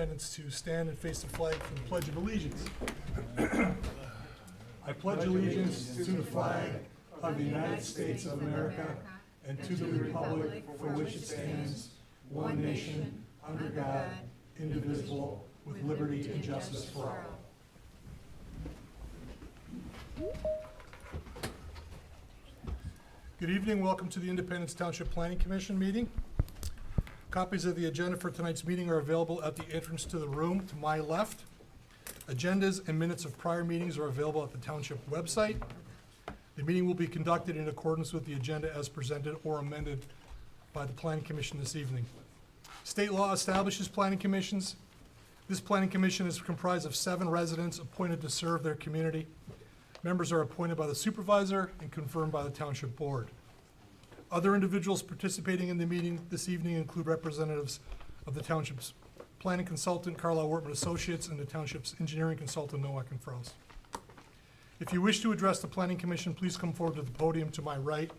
attendance to stand and face the flag for the Pledge of Allegiance. I pledge allegiance to the flag of the United States of America and to the republic for which it stands, one nation, under God, indivisible, with liberty and justice for all. Good evening. Welcome to the Independence Township Planning Commission meeting. Copies of the agenda for tonight's meeting are available at the entrance to the room to my left. Agendas and minutes of prior meetings are available at the township website. The meeting will be conducted in accordance with the agenda as presented or amended by the Planning Commission this evening. State law establishes planning commissions. This planning commission is comprised of 7 residents appointed to serve their community. Members are appointed by the supervisor and confirmed by the township board. Other individuals participating in the meeting this evening include representatives of the township's planning consultant, Carlisle Wortman Associates, and the township's engineering consultant, Nowak and Frost. If you wish to address the planning commission, please come forward to the podium to my right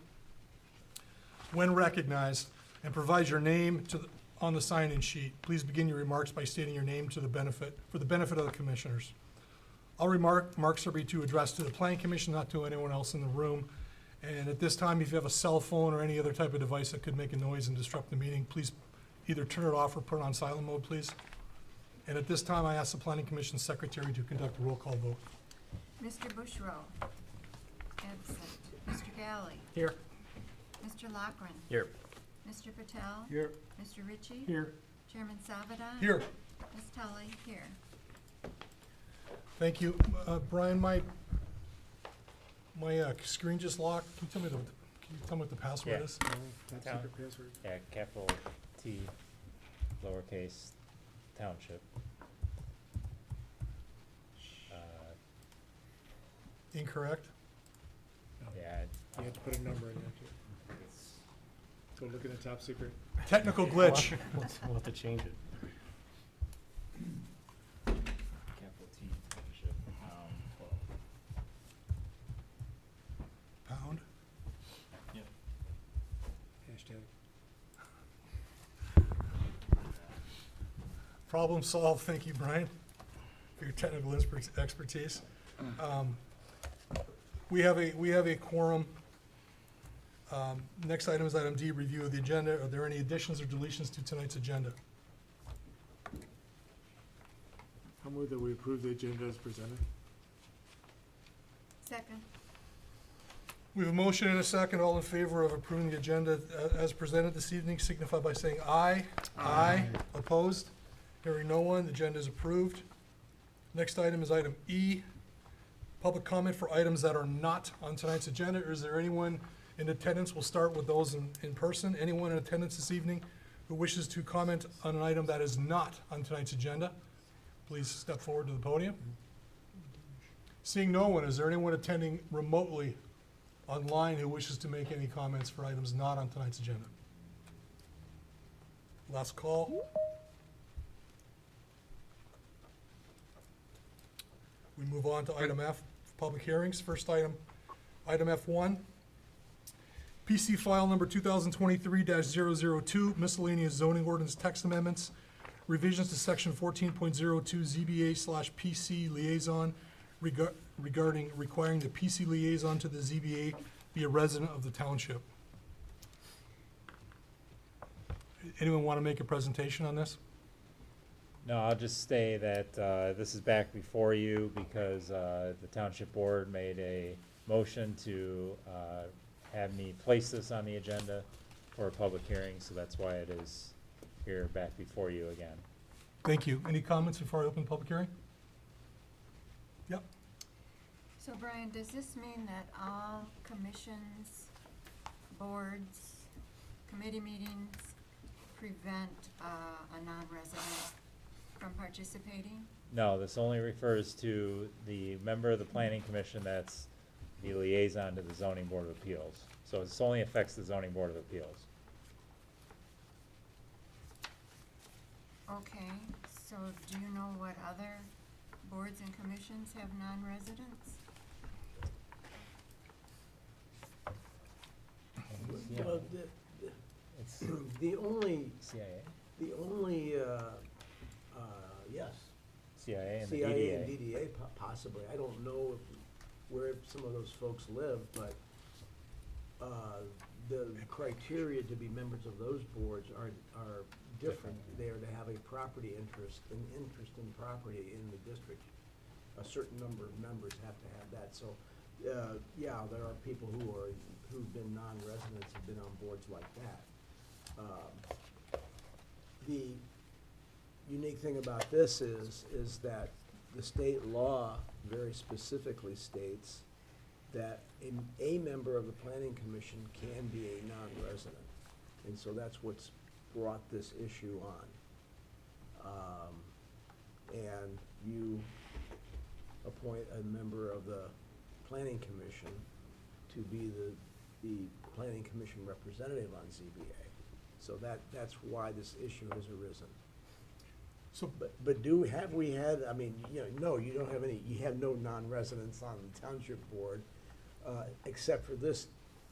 when recognized and provide your name on the sign-in sheet. Please begin your remarks by stating your name for the benefit of the commissioners. All remarks are to address to the planning commission, not to anyone else in the room. And at this time, if you have a cell phone or any other type of device that could make a noise and disrupt the meeting, please either turn it off or put it on silent mode, please. And at this time, I ask the planning commission secretary to conduct a roll call vote. Mr. Bushrow, absent. Mr. Galley. Here. Mr. Loughran. Here. Mr. Patel. Here. Mr. Ritchie. Here. Chairman Salvador. Here. Ms. Tully, here. Thank you. Brian, my screen just locked. Can you tell me what the password Yeah. is? Top secret password. Yeah, capital T, lowercase, township. Incorrect? Yeah, You have to put a number in there too. Go look at the top secret. Technical glitch. we'll have to change it. Capital T, township, Pound. Hashtag. Problem solved. Thank you, Brian, for your technical expertise. We have a quorum. Next item is item D, review of the agenda. Are there any additions or deletions to tonight's agenda? I'll move that we approve the agenda as presented. Second. We have a motion and a second. All in favor of approving the agenda as presented this evening, signify by saying aye. Aye. Opposed? Hearing no one, the agenda is approved. Next item is item E, public comment for items that are not on tonight's agenda. Or is there anyone in attendance? We'll start with those in person. Anyone in attendance this evening who wishes to comment on an item that is not on tonight's agenda, please step forward to the podium. Seeing no one, is there anyone attending remotely online who wishes to make any comments for items not on tonight's agenda? Last call. We move on to item F, public hearings. First item F1, PC file number 2023-002, miscellaneous zoning ordinance text amendments, revisions to section 14.02 ZBA/PC liaison regarding requiring the PC liaison to the ZBA be a resident of the township. Anyone want to make a presentation on this? No, I'll just say that this is back before you because the township board made a motion to have me place this on the agenda for a public hearing, so that's why it is here back before you again. Thank you. Any comments before I open the public hearing? Yep. So Brian, does this mean that all commissions, boards, committee meetings prevent a non-resident from participating? No, this only refers to the member of the planning commission that's the liaison to the zoning board of appeals. So this only affects the zoning board of appeals. Okay, so do you know what other boards and commissions have non-residents? Well, It's the only, CIA. the only CIA and the CIA and DDA. DDA possibly. I don't know where some of those folks live, but the criteria to be members of those boards are different. They are to have a property interest, an interest in property in the district. A certain number of members have to have that. So, yeah, there are people who've been non-residents, have been on boards like that. The unique thing about this is that the state law very specifically states that a member of the planning commission can be a non-resident. And so that's what's brought this issue on. And you appoint a member of the planning commission to be the planning commission representative on ZBA. So that's why this issue has arisen. So, But have we had, I mean, no, you don't have any, you have no non-residents on the township board, except for this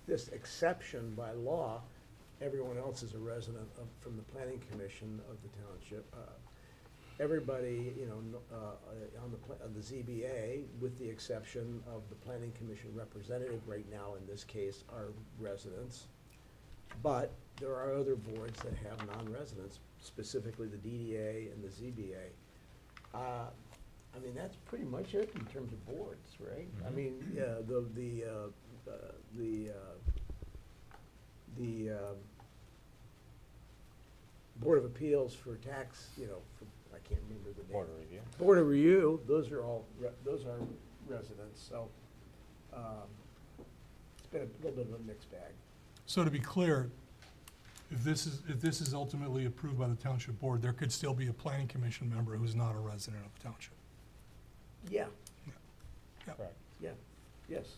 exception by law. Everyone else is a resident from the planning commission of the township. Everybody, on the ZBA, with the exception of the planning commission representative right now, in this case, are residents. But there are other boards that have non-residents, specifically the DDA and the ZBA. I mean, that's pretty much it in terms of boards, right? I Mhm. mean, the Board of Appeals for tax, I can't remember the name. Board of Review. Board of Review, those are residents, so, it's been a little bit of a mixed bag. so to be clear, if this is ultimately approved by the township board, there could still be a planning commission member who's not a resident of the township. Yeah, Correct. yeah, yes.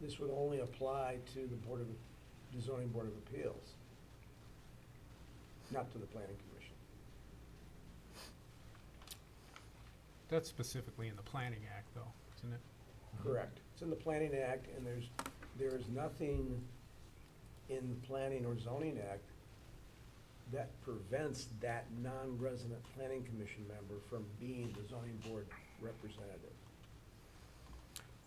This would only apply to the zoning board of appeals, not to the planning commission. That's specifically in the Planning Act, though, isn't it? Correct. It's in the Planning Act, and there is nothing in the Planning or Zoning Act that prevents that non-resident planning commission member from being the zoning board representative.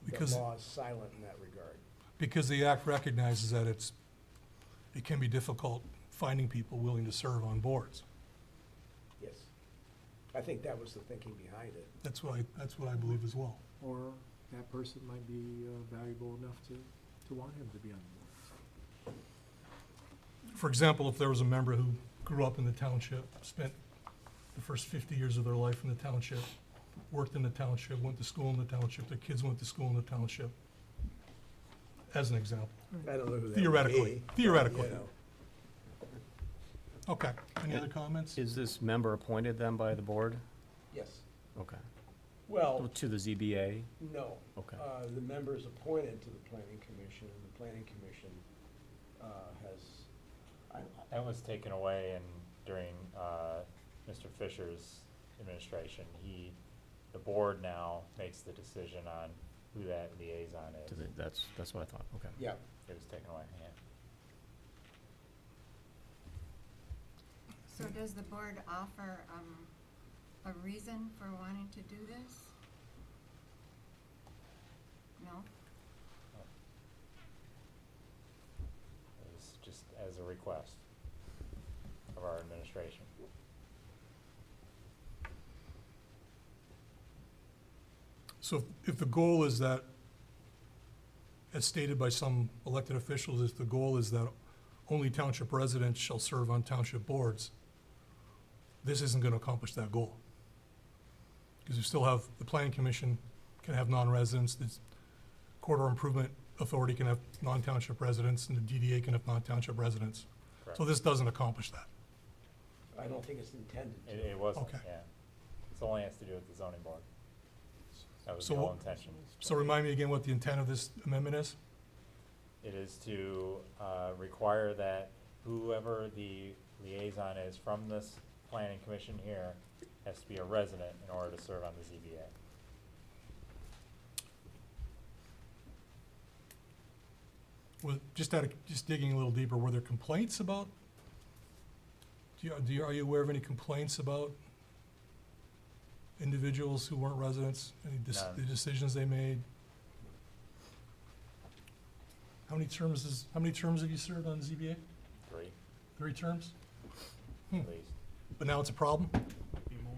Because, The law is silent in that regard. because the act recognizes that it can be difficult finding people willing to serve on boards. Yes. I think that was the thinking behind it. That's what I believe as well. Or that person might be valuable enough to want him to be on the board. For example, if there was a member who grew up in the township, spent the first 50 years of their life in the township, worked in the township, went to school in the township, their kids went to school in the township, as an example. I don't know who that would Theoretically, be, theoretically. you know. Okay, any other comments? Is this member appointed then by the board? Yes. Okay. Well, To the ZBA? no. Okay. The members appointed to the planning commission, and the planning commission has, That was taken away during Mr. Fisher's administration. The board now makes the decision on who that liaison is. That's what I thought, okay. yeah. It was taken away, yeah. So does the board offer, a reason for wanting to do this? No? It was just as a request of our administration. So if the goal is that, as stated by some elected officials, if the goal is that only township residents shall serve on township boards, this isn't gonna accomplish that goal. Because you still have, the planning commission can have non-residents, the corridor improvement authority can have non-township residents, and the DDA can have non-township residents. Correct. So this doesn't accomplish that. I don't think it's intended to. It wasn't, Okay. yeah. It only has to do with the zoning board. That was the So whole what- intention. So remind me again what the intent of this amendment is? It is to require that whoever the liaison is from this planning commission here has to be a resident in order to serve on the ZBA. Just digging a little deeper, were there complaints about? Are you aware of any complaints about individuals who weren't residents? None. The decisions they made? How many terms have you served on ZBA? 3, 3 terms? at least. But now it's a problem? Be more.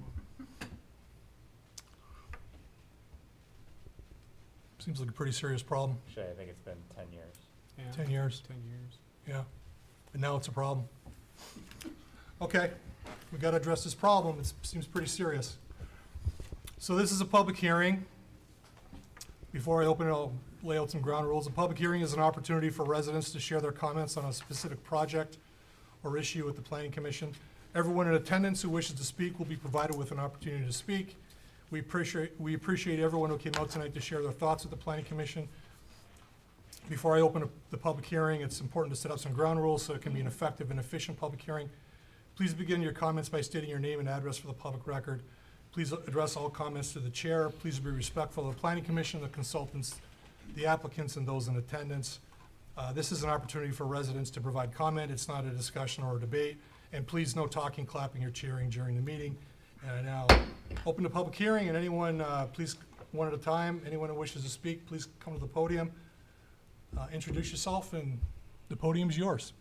Seems like a pretty serious problem. Actually, I think it's been 10 years. Yeah, 10 years, 10 years. yeah. And now it's a problem. Okay, we gotta address this problem. It seems pretty serious. So this is a public hearing. Before I open it, I'll lay out some ground rules. A public hearing is an opportunity for residents to share their comments on a specific project or issue with the planning commission. Everyone in attendance who wishes to speak will be provided with an opportunity to speak. We appreciate everyone who came out tonight to share their thoughts with the planning commission. Before I open up the public hearing, it's important to set up some ground rules so it can be an effective and efficient public hearing. Please begin your comments by stating your name and address for the public record. Please address all comments to the chair. Please be respectful of the planning commission, the consultants, the applicants, and those in attendance. This is an opportunity for residents to provide comment. It's not a discussion or a debate. And please, no talking, clapping, or cheering during the meeting. And I now open the public hearing, and anyone, please, one at a time, anyone who wishes to speak, please come to the podium. Introduce yourself, and the podium's yours.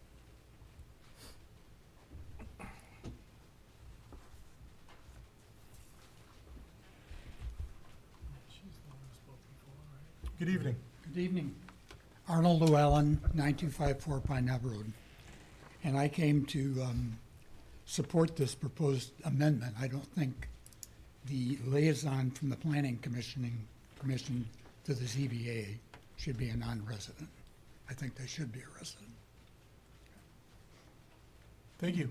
Good evening. Good evening. Arnold Llewellyn, 9254 Pine Knob Road. And I came to support this proposed amendment. I don't think the liaison from the Planning Commission to the ZBA should be a non-resident. I think they should be a resident. Thank you.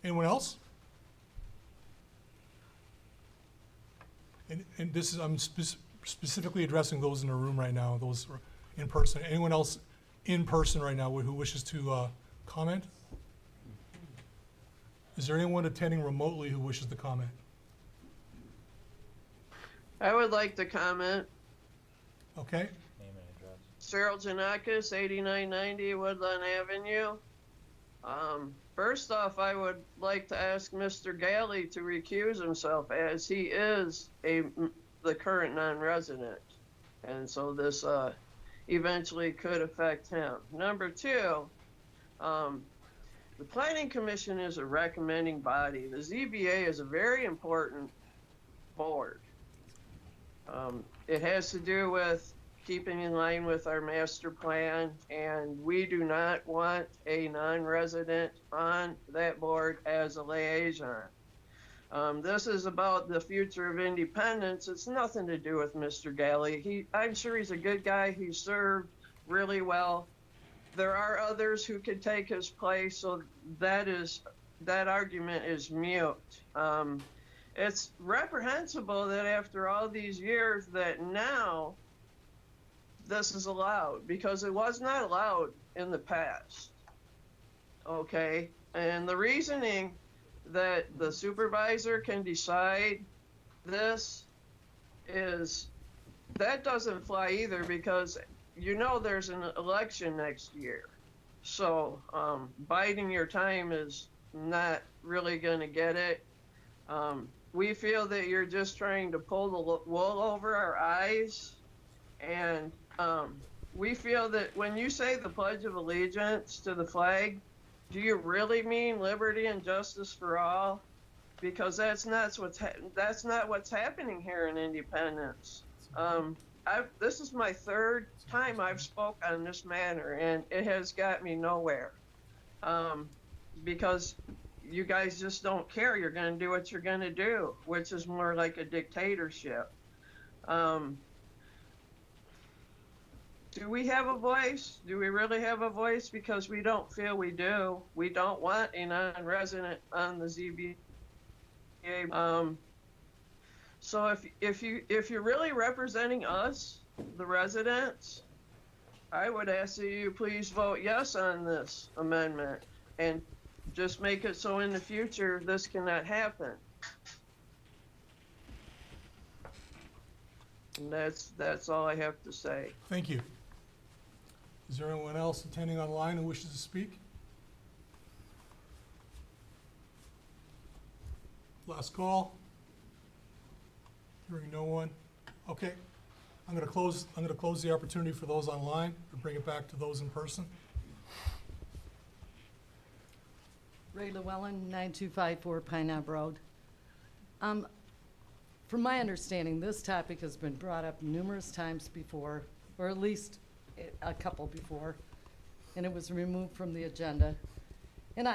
Anyone else? And this is, I'm specifically addressing those in the room right now, those are in person. Anyone else in person right now who wishes to comment? Is there anyone attending remotely who wishes to comment? I would like to comment. Okay, Name and address. Cyril Janakis, 8990 Woodland Avenue. First off, I would like to ask Mr. Galley to recuse himself, as he is the current non-resident. And so this eventually could affect him. Number 2, the Planning Commission is a recommending body. The ZBA is a very important board. It has to do with keeping in line with our master plan, and we do not want a non-resident on that board as a liaison. This is about the future of Independence. It's nothing to do with Mr. Galley. I'm sure he's a good guy. He served really well. There are others who could take his place, so that argument is mute. It's reprehensible that after all these years that now this is allowed, because it was not allowed in the past. Okay? And the reasoning that the supervisor can decide this is, that doesn't fly either, because you know there's an election next year. So biding your time is not really going to get it. We feel that you're just trying to pull the wool over our eyes, and we feel that when you say the Pledge of Allegiance to the flag, do you really mean liberty and justice for all? Because that's not what's happening here in Independence. This is my 3rd time I've spoke on this matter, and it has got me nowhere. Because you guys just don't care. You're going to do what you're going to do, which is more like a dictatorship. Do we have a voice? Do we really have a voice? Because we don't feel we do. We don't want a non-resident on the ZBA. So if you're really representing us, the residents, I would ask that you please vote yes on this amendment and just make it so in the future this cannot happen. And that's all I have to say. thank you. Is there anyone else attending online who wishes to speak? Last call. Hearing no one. Okay, I'm gonna close the opportunity for those online and bring it back to those in person. Ray Llewellyn, 9254 Pine Knob Road. From my understanding, this topic has been brought up numerous times before, or at least a couple before, and it was removed from the agenda. And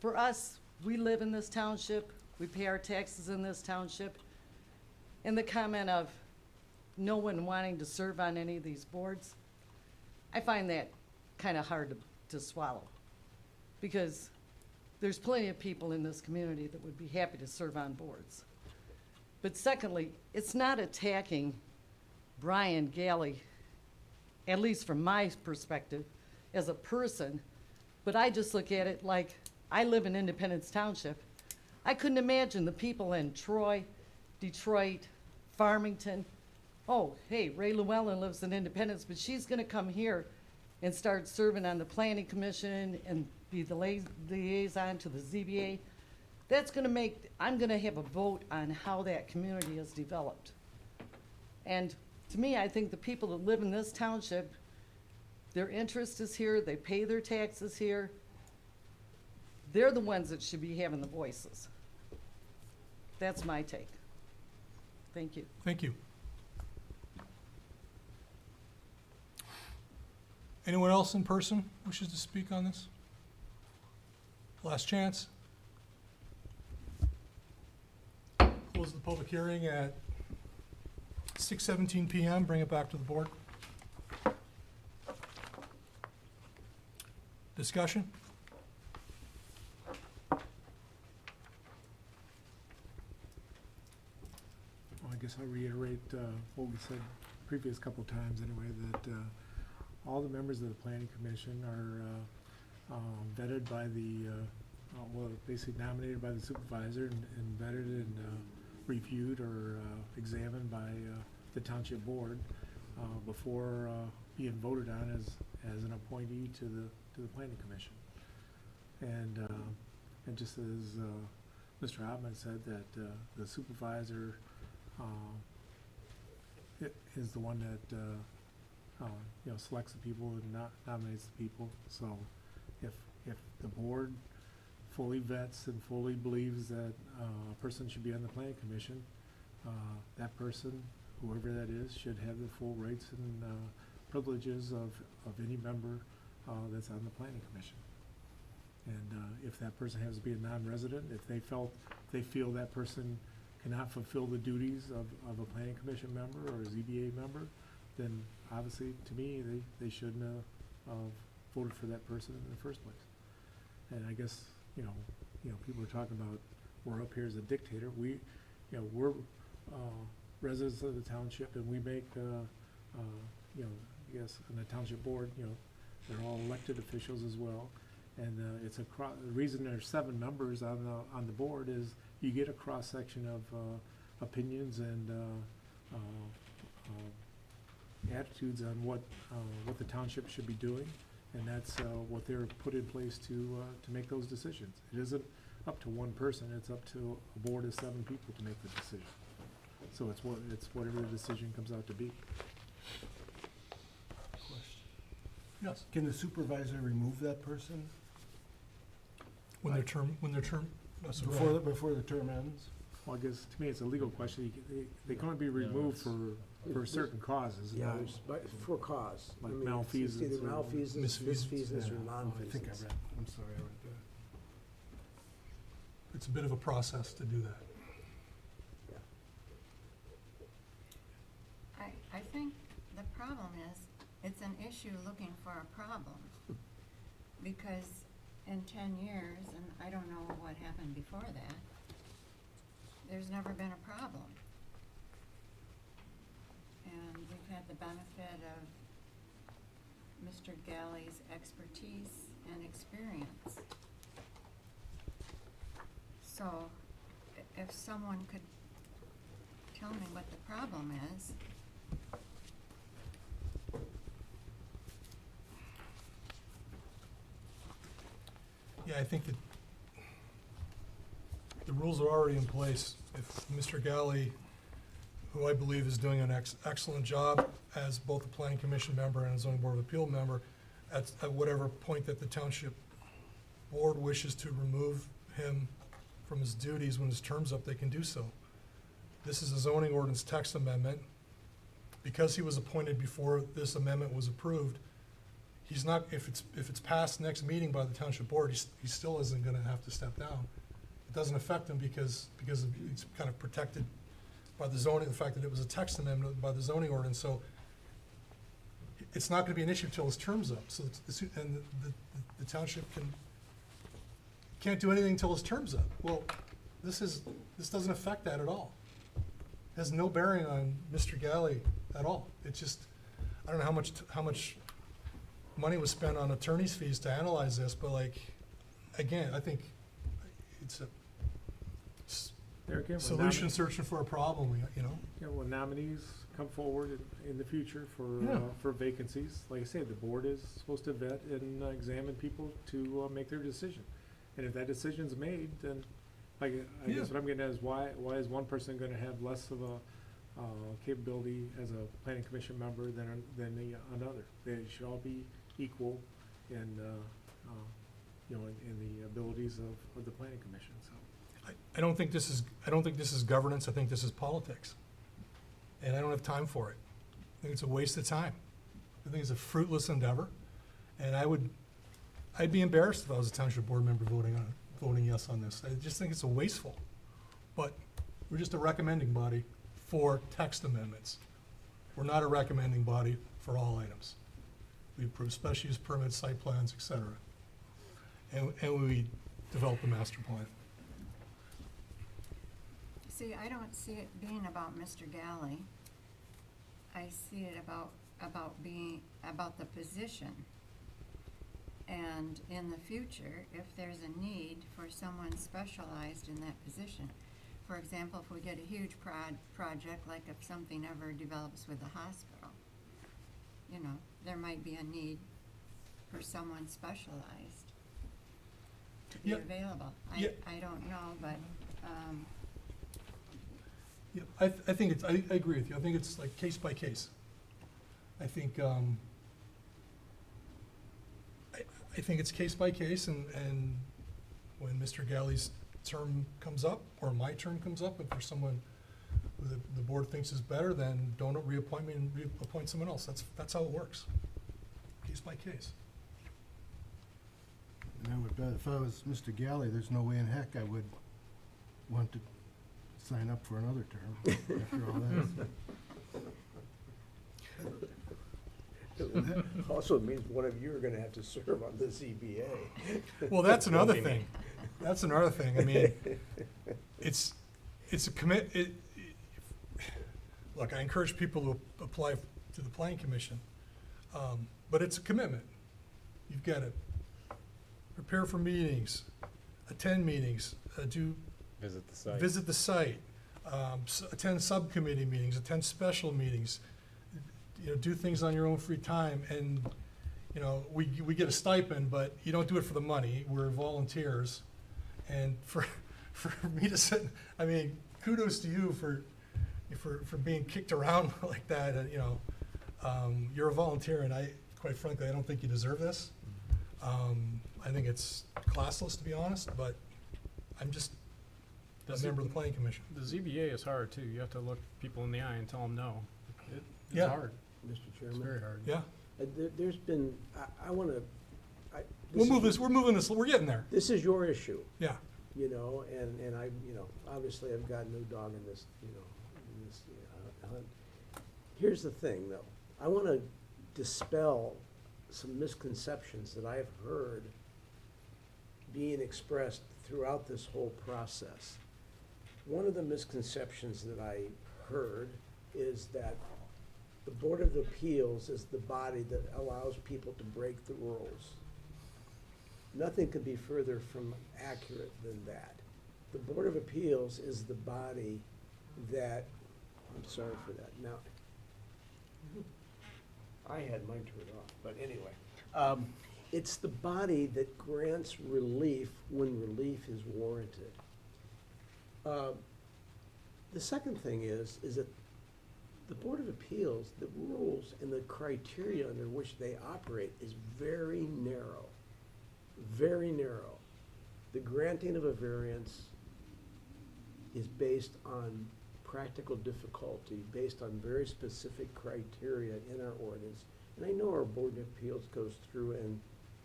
for us, we live in this township, we pay our taxes in this township, and the comment of no one wanting to serve on any of these boards, I find that kind of hard to swallow. Because there's plenty of people in this community that would be happy to serve on boards. But secondly, it's not attacking Brian Galley, at least from my perspective, as a person, but I just look at it like, I live in Independence Township. I couldn't imagine the people in Troy, Detroit, Farmington. Oh, hey, Ray Llewellyn lives in Independence, but she's gonna come here and start serving on the planning commission and be the liaison to the ZBA. That's gonna make, I'm gonna have a vote on how that community is developed. And to me, I think the people that live in this township, their interest is here, they pay their taxes here. They're the ones that should be having the voices. That's my take. Thank you. Thank you. Anyone else in person wishes to speak on this? Last chance. Close the public hearing at 6:17 PM. Bring it back to the board. Discussion? Well, I guess I'll reiterate what we said previous couple times anyway, that all the members of the planning commission are vetted by the, well, basically nominated by the supervisor and vetted and reviewed or examined by the township board before being voted on as an appointee to the planning commission. And just as Mr. Hopman said, that the supervisor is the one that selects the people and nominates the people. So if the board fully vets and fully believes that a person should be on the planning commission, that person, whoever that is, should have the full rights and privileges of any member that's on the planning commission. And if that person has to be a non-resident, if they feel that person cannot fulfill the duties of a planning commission member or a ZBA member, then obviously, to me, they shouldn't have voted for that person in the first place. And I guess, people are talking about, we're up here as a dictator. We're residents of the township, and we make, yes, on the township board, they're all elected officials as well. And it's the reason there's 7 members on the board is you get a cross-section of opinions and attitudes on what the township should be doing, and that's what they're put in place to make those decisions. It isn't up to one person; it's up to a board of 7 people to make the decision. So it's whatever the decision comes out to be. Yes. Can the supervisor remove that person When their term, that's before the term ends? Well, I guess to me it's a legal question. They can only be removed for certain causes. Yeah, for cause. Like I mean, malfeasance It's either or malfeasance, misfeasance, or Yeah. Oh, I think I nonfeasance. read, I'm sorry, I read that. It's a bit of a process to do that. I think the problem is, it's an issue looking for a problem. Because in 10 years, and I don't know what happened before that, there's never been a problem. And we've had the benefit of Mr. Galley's expertise and experience. So, if someone could tell me what the problem is. Yeah, I think that the rules are already in place. If Mr. Galley, who I believe is doing an excellent job as both a planning commission member and a zoning board of appeal member, at whatever point that the township board wishes to remove him from his duties when his term's up, they can do so. This is a zoning ordinance text amendment. Because he was appointed before this amendment was approved, he's not, if it's passed next meeting by the township board, he still isn't gonna have to step down. It doesn't affect him because it's kind of protected by the zoning, the fact that it was a text amendment by the zoning ordinance, so it's not gonna be an issue till his term's up, so and the township can't do anything till his term's up. Well, this doesn't affect that at all. Has no bearing on Mr. Galley at all. It's just, I don't know how much money was spent on attorney's fees to analyze this, but like, again, I think it's a There again, when solution searching for a problem, you know? Yeah, when nominees come forward in the future Yeah. for vacancies, like I said, the board is supposed to vet and examine people to make their decision. And if that decision's made, then, I Yeah. guess what I'm getting at is why is one person gonna have less of a capability as a planning commission member than another? They should all be equal in, you know, in the abilities of the planning commission, so. I don't think this is governance, I think this is politics. And I don't have time for it. I think it's a waste of time. I think it's a fruitless endeavor. And I'd be embarrassed if I was a township board member voting yes on this. I just think it's a wasteful. But we're just a recommending body for text amendments. We're not a recommending body for all items. We approve special use permits, site plans, et cetera. And we develop a master plan. See, I don't see it being about Mr. Galley. I see it about the position. And in the future, if there's a need for someone specialized in that position, for example, if we get a huge project, like if something ever develops with the hospital, you know, there might be a need for someone specialized to be Yeah. available. Yeah. I don't know, but, Yeah, I think I agree with you. I think it's like case by case. I think, I think it's case by case, and when Mr. Galley's term comes up, or my term comes up, if there's someone who the board thinks is better, then don't reappoint me and reappoint someone else. That's how it works. Case by case. And I would bet if I was Mr. Galley, there's no way in heck I would want to sign up for another term after all that. Also means one of you are gonna have to serve on the ZBA. Well, that's another thing. That's another thing. I mean, it's a look, I encourage people to apply to the planning commission, but it's a commitment. You've got to prepare for meetings, attend meetings, Visit the site. attend subcommittee meetings, attend special meetings, you know, do things on your own free time, and, you know, we get a stipend, but you don't do it for the money, we're volunteers. And for me to sit, I mean, kudos to you for being kicked around like that, and, you know, you're a volunteer, and quite frankly, I don't think you deserve this. I think it's classless, to be honest, but I'm just a member of the planning commission. The ZBA is hard too. You have to look people in the eye and tell them no. It's Yeah. hard. Mr. It's Chairman, very hard. Yeah, there's been, I wanna, we're moving this, we're getting there, this is your issue, yeah. you know, and I, you know, obviously I've got no dog in this, you know, in this hunt. Here's the thing, though. I wanna dispel some misconceptions that I've heard being expressed throughout this whole process. One of the misconceptions that I heard is that the Board of Appeals is the body that allows people to break the rules. Nothing could be further from accurate than that. The Board of Appeals is the body that, I'm sorry for that, now, I had mine turned off, but anyway. It's the body that grants relief when relief is warranted. The second thing is that the Board of Appeals, the rules and the criteria under which they operate is very narrow, very narrow. The granting of a variance is based on practical difficulty, based on very specific criteria in our ordinance. And I know our Board of Appeals goes through and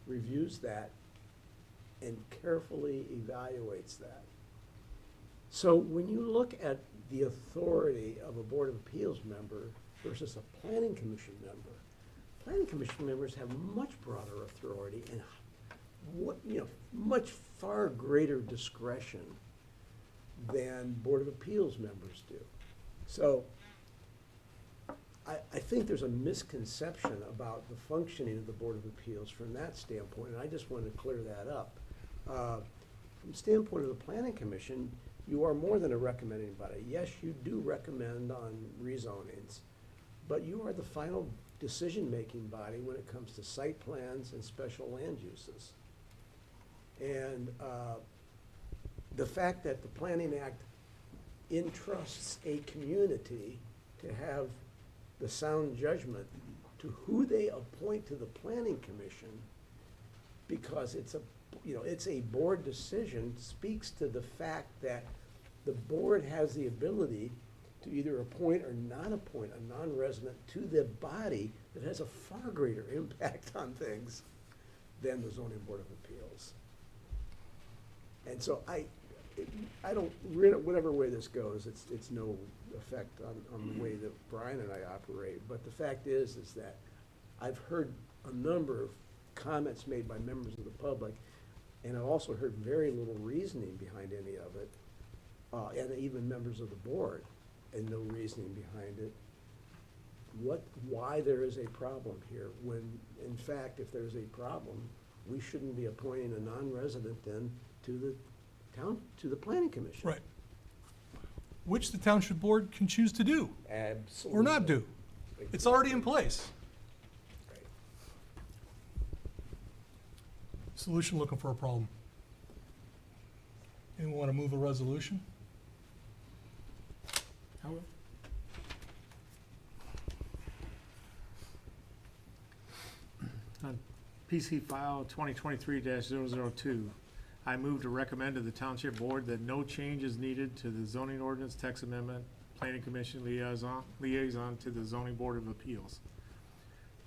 reviews that and carefully evaluates that. So when you look at the authority of a Board of Appeals member versus a Planning Commission member, Planning Commission members have much broader authority and much far greater discretion than Board of Appeals members do. So I think there's a misconception about the functioning of the Board of Appeals from that standpoint, and I just wanted to clear that up. From the standpoint of the Planning Commission, you are more than a recommending body. Yes, you do recommend on rezonings, but you are the final decision-making body when it comes to site plans and special land uses. And the fact that the Planning Act entrusts a community to have the sound judgment to who they appoint to the Planning Commission, because it's a board decision, speaks to the fact that the board has the ability to either appoint or not appoint a non-resident to the body that has a far greater impact on things than the Zoning Board of Appeals. And so I don't, whatever way this goes, it's no effect on the way that Brian and I operate. But the fact is that I've heard a number of comments made by members of the public, and I've also heard very little reasoning behind any of it, and even members of the board, and no reasoning behind it. Why there is a problem here, when, in fact, if there's a problem, we shouldn't be appointing a non-resident then to the Planning Commission. Right. Which the township board can choose to do Absolutely. or not do. It's already in place. Right. Solution looking for a problem. Anyone want to move a resolution? On PC file 2023-002, I move to recommend to the Township Board that no change is needed to the zoning ordinance text amendment, Planning Commission liaison to the Zoning Board of Appeals.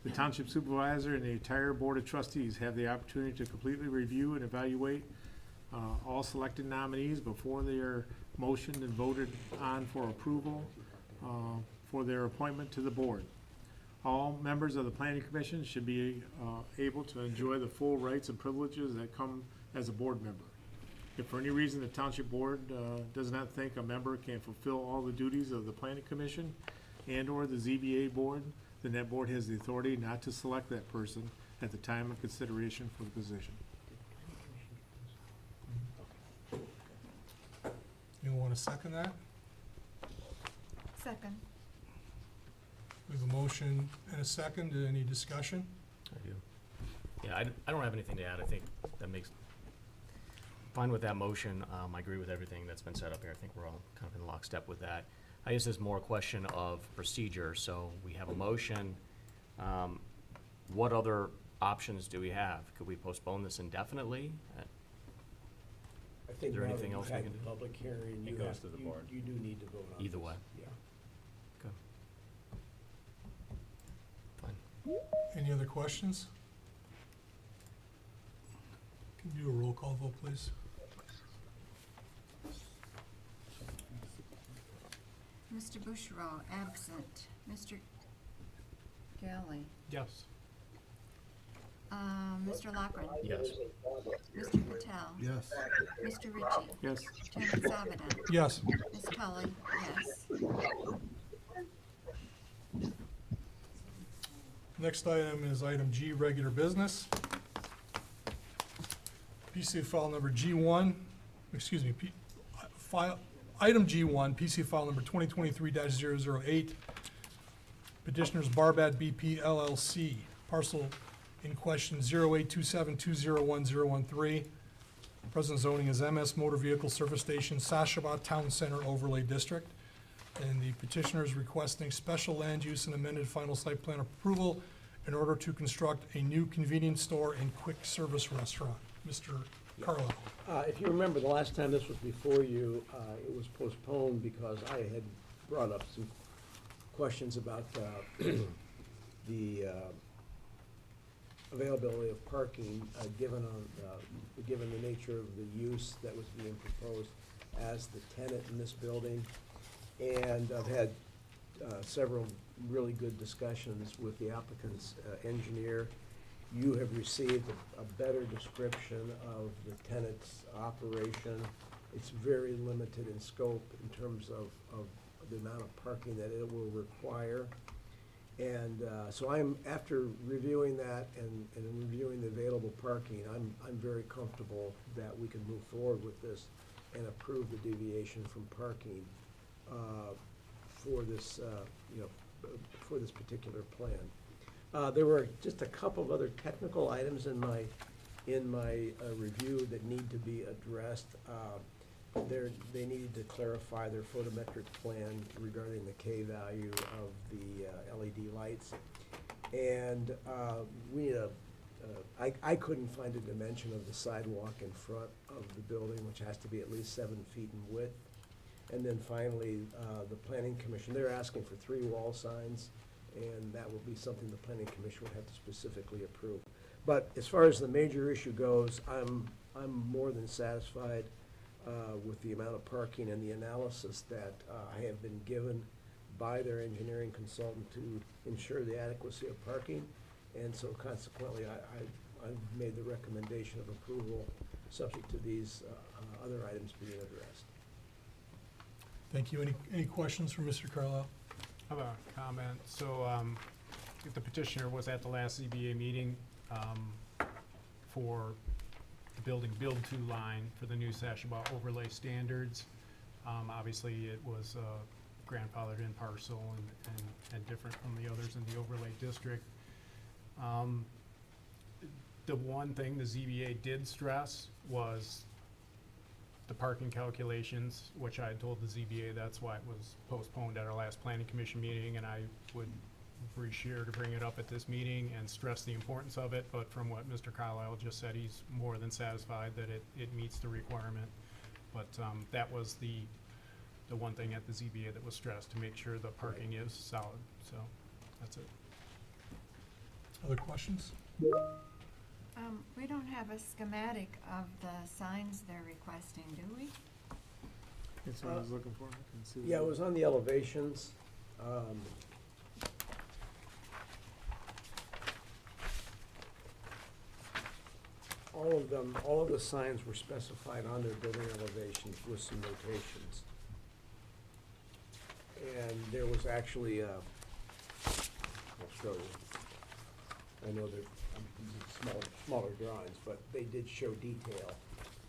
The Township Supervisor and the entire Board of Trustees have the opportunity to completely review and evaluate all selected nominees before they are motioned and voted on for approval for their appointment to the board. All members of the Planning Commission should be able to enjoy the full rights and privileges that come as a board member. If for any reason the Township Board does not think a member can fulfill all the duties of the Planning Commission and/or the ZBA Board, then that board has the authority not to select that person at the time of consideration for the position. Anyone want to second that? Second. We have a motion and a second. Any discussion? I do. Yeah, I don't have anything to add. I think that makes, fine with that motion. I agree with everything that's been set up here. I think we're all kind of in lockstep with that. I guess there's more a question of procedure. So we have a motion. What other options do we have? Could we postpone this indefinitely? I think Is there now that anything you've else we had can the do? public hearing, It you goes have, to the you board. you do need to vote on Either this. way. Yeah. Okay. Fine. Any other questions? Can you do a roll call vote, please? Mr. Bushro, absent. Mr. Galley. Yes. Mr. Lockren. Yes. Mr. Patel. Yes. Mr. Ritchie. Yes. Chairman Sabada. Yes. Ms. Cully, yes. Next item is item G, regular business. PC file number G1, excuse me, item G1, PC file number 2023-008. Petitioners Barbat BP LLC, parcel in question 08272010113. Present zoning is MS Motor Vehicle Service Station, Sashabat Town Center Overlay District. And the petitioner is requesting special land use and amended final site plan approval in order to construct a new convenience store and quick service restaurant. Mr. Carlisle. If you remember, the last time this was before you, it was postponed because I had brought up some questions about the availability of parking, given the nature of the use that was being proposed as the tenant in this building. And I've had several really good discussions with the applicant's engineer. You have received a better description of the tenant's operation. It's very limited in scope in terms of the amount of parking that it will require. And so after reviewing that and reviewing the available parking, I'm very comfortable that we can move forward with this and approve the deviation from parking for this, for this particular plan. There were just a couple of other technical items in my review that need to be addressed. They needed to clarify their photometric plan regarding the K value of the LED lights. And we need I couldn't find a dimension of the sidewalk in front of the building, which has to be at least 7 feet in width. And then finally, the planning commission, they're asking for 3 wall signs, and that will be something the planning commission would have to specifically approve. But as far as the major issue goes, I'm more than satisfied with the amount of parking and the analysis that I have been given by their engineering consultant to ensure the adequacy of parking. And so consequently, I've made the recommendation of approval subject to these other items being addressed. Thank you. Any questions from Mr. Carlisle? I have a comment. So, the petitioner was at the last ZBA meeting, for the building build-to line for the new Sashabat overlay standards. Obviously, it was, grandfathered in parcel and different from the others in the overlay district. The one thing the ZBA did stress was the parking calculations, which I had told the ZBA that's why it was postponed at our last planning commission meeting, and I would be sure to bring it up at this meeting and stress the importance of it. But from what Mr. Carlisle just said, he's more than satisfied that it meets the requirement. But that was the one thing at the ZBA that was stressed, to make sure the parking is solid. So that's it. Other questions? We don't have a schematic of the signs they're requesting, do we? That's what I was looking for. I can see Yeah, it was on the elevations. All of the signs were specified on their building elevations with some notations. And there was actually, I'll show you. I know they're smaller drawings, but they did show detail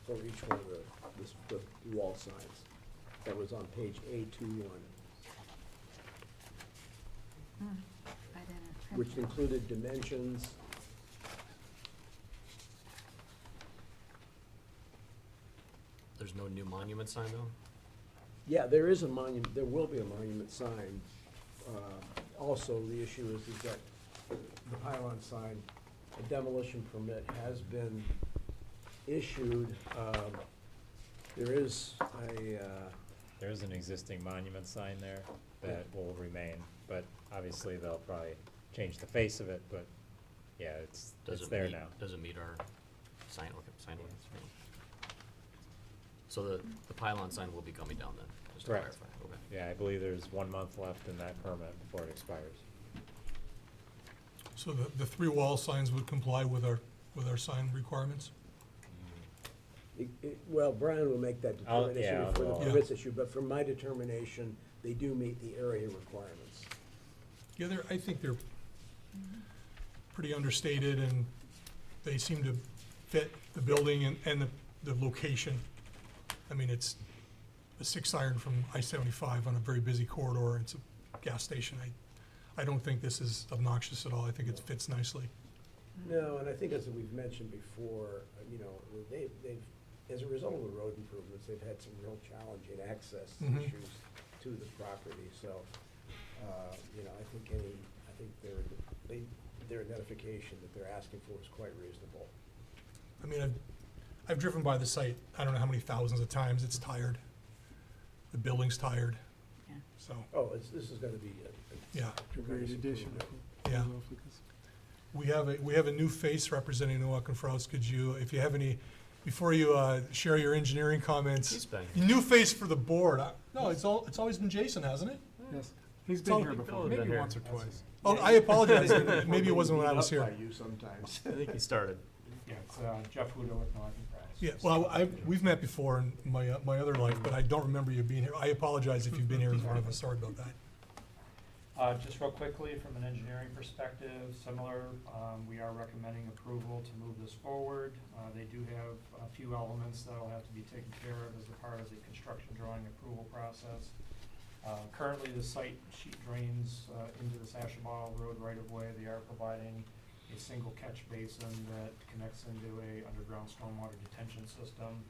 for each one of the wall signs. That was on page A21, I didn't. which included dimensions. There's no new monument sign though? Yeah, there is a monument, there will be a monument sign. Also, the issue is that the pylon sign, a demolition permit has been issued. There is There is an existing monument sign there that will remain, but obviously they'll probably change the face of it, but yeah, it's there now. Does it meet our sign ordinance? Right? So the pylon sign will be coming down then, just to Correct. clarify, okay. Yeah, I believe there's 1 month left in that permit before it expires. So the 3 wall signs would comply with our sign requirements? Well, Brian will make that determination yeah, before the well- permits issue, but from my determination, they do meet the area requirements. Yeah, I think they're pretty understated, and they seem to fit the building and the location. I mean, it's a 6-iron from I-75 on a very busy corridor. It's a gas station. I don't think this is obnoxious at all. I think it fits nicely. No, and I think as we've mentioned before, they've as a result of the road improvements, they've had some real challenging access Mhm. issues to the property, so, you know, I think their identification that they're asking for is quite reasonable. I mean, I've driven by the site, I don't know how many thousands of times, it's tired. The building's tired, Yeah. so, Oh, this is gonna be yeah. A great addition. Yeah. We have a new face representing Nowak Frost. Could you, if you have any, before you share your engineering comments, He's been your new face for the board. No, it's always been Jason, hasn't it? Yes, he's all- been here before. Been Maybe here. once or twice. Oh, I apologize. Maybe it wasn't when I was Beat up here. by you sometimes. I think he started. Yeah, it's Jeff Huda with Norton Press. Yeah, well, we've met before in my other life, but I don't remember you being here. I apologize if you've been here as one of us. Sorry about that. Just real quickly, from an engineering perspective, similar, we are recommending approval to move this forward. They do have a few elements that'll have to be taken care of as a part of the construction drawing approval process. Currently, the site sheet drains into the Sashamal Road right-of-way. They are providing a single catch basin that connects into a underground stormwater detention system.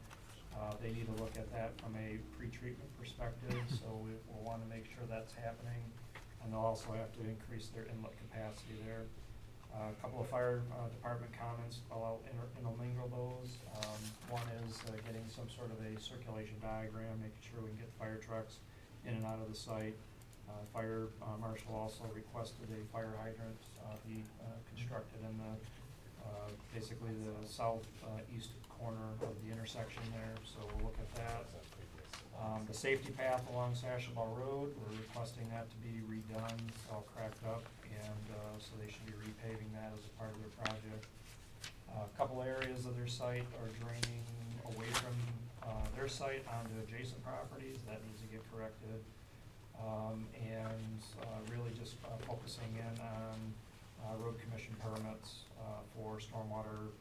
They need to look at that from a pre-treatment perspective, so we'll want to make sure that's happening. And they'll also have to increase their inlet capacity there. A couple of fire department comments, I'll intermingle those. One is getting some sort of a circulation diagram, making sure we can get fire trucks in and out of the site. Fire marshal also requested a fire hydrant be constructed in the, basically the southeast corner of the intersection there, so we'll look at that. The safety path along Sashamal Road, we're requesting that to be redone, it's all cracked up, and so they should be repaving that as a part of their project. A couple areas of their site are draining away from their site onto adjacent properties, that needs to get corrected. And really just focusing in on road commission permits for stormwater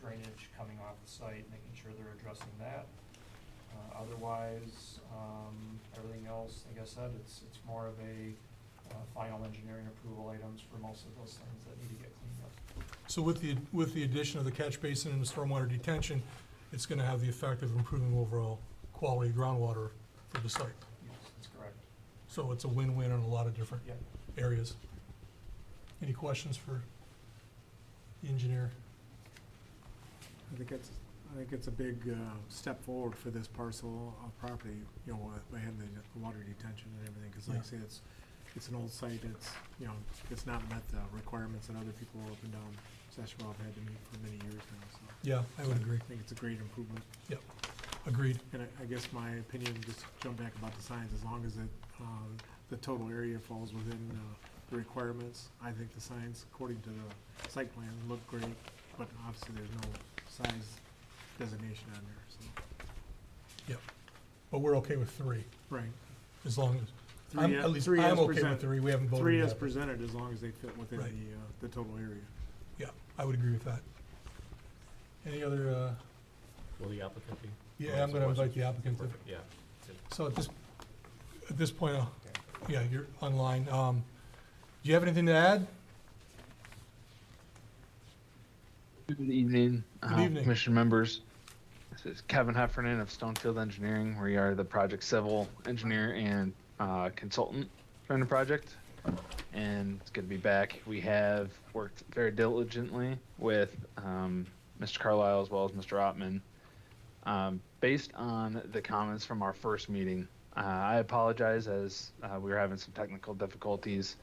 drainage coming off the site, making sure they're addressing that. Otherwise, everything else, like I said, it's more of a final engineering approval items for most of those things that need to get cleaned up. So with the addition of the catch basin and the stormwater detention, it's gonna have the effect of improving overall quality groundwater for the site. Yes, that's correct. So it's a win-win on a lot of different Yep. areas. Any questions for the engineer? I think it's a big step forward for this parcel of property, you know, by having the water detention and everything, because like I say, it's an old site, it's not met the requirements that other people up and down Sashamal have had to meet for many years now, so. Yeah, I would agree. I think it's a great improvement. Yep, agreed. And I guess my opinion, just jump back about the signs, as long as the total area falls within the requirements, I think the signs, according to the site plan, look great, but obviously there's no size designation on there, so. Yep. But we're okay with 3, Right. as long as, Three at least three I'm as okay with presented. 3. We haven't voted Three yet. as but- presented, as long as they fit within Right. the total area. Yeah, I would agree with that. Any other, Will the applicant be? yeah, I'm gonna invite the applicant to. Perfect, yeah. So at this point, yeah, you're online. Do you have anything to add? Good evening, Good evening. Commission members. This is Kevin Heffernan of Stonefield Engineering. We are the project civil engineer and consultant during the project, and it's good to be back. We have worked very diligently with Mr. Carlisle as well as Mr. Ottman. Based on the comments from our first meeting, I apologize as we were having some technical difficulties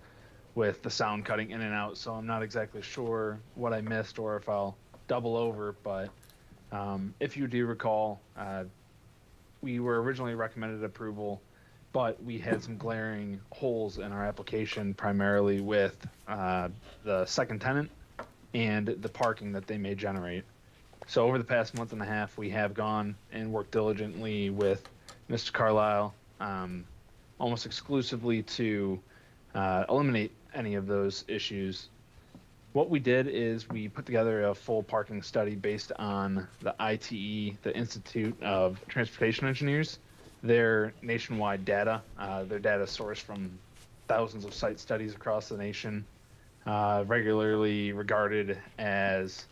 with the sound cutting in and out, so I'm not exactly sure what I missed or if I'll double over, but if you do recall, we were originally recommended approval, but we had some glaring holes in our application, primarily with the second tenant and the parking that they may generate. So over the past month and a half, we have gone and worked diligently with Mr. Carlisle, almost exclusively to eliminate any of those issues. What we did is we put together a full parking study based on the ITE, the Institute of Transportation Engineers, their nationwide data. Their data sourced from thousands of site studies across the nation, regularly regarded as,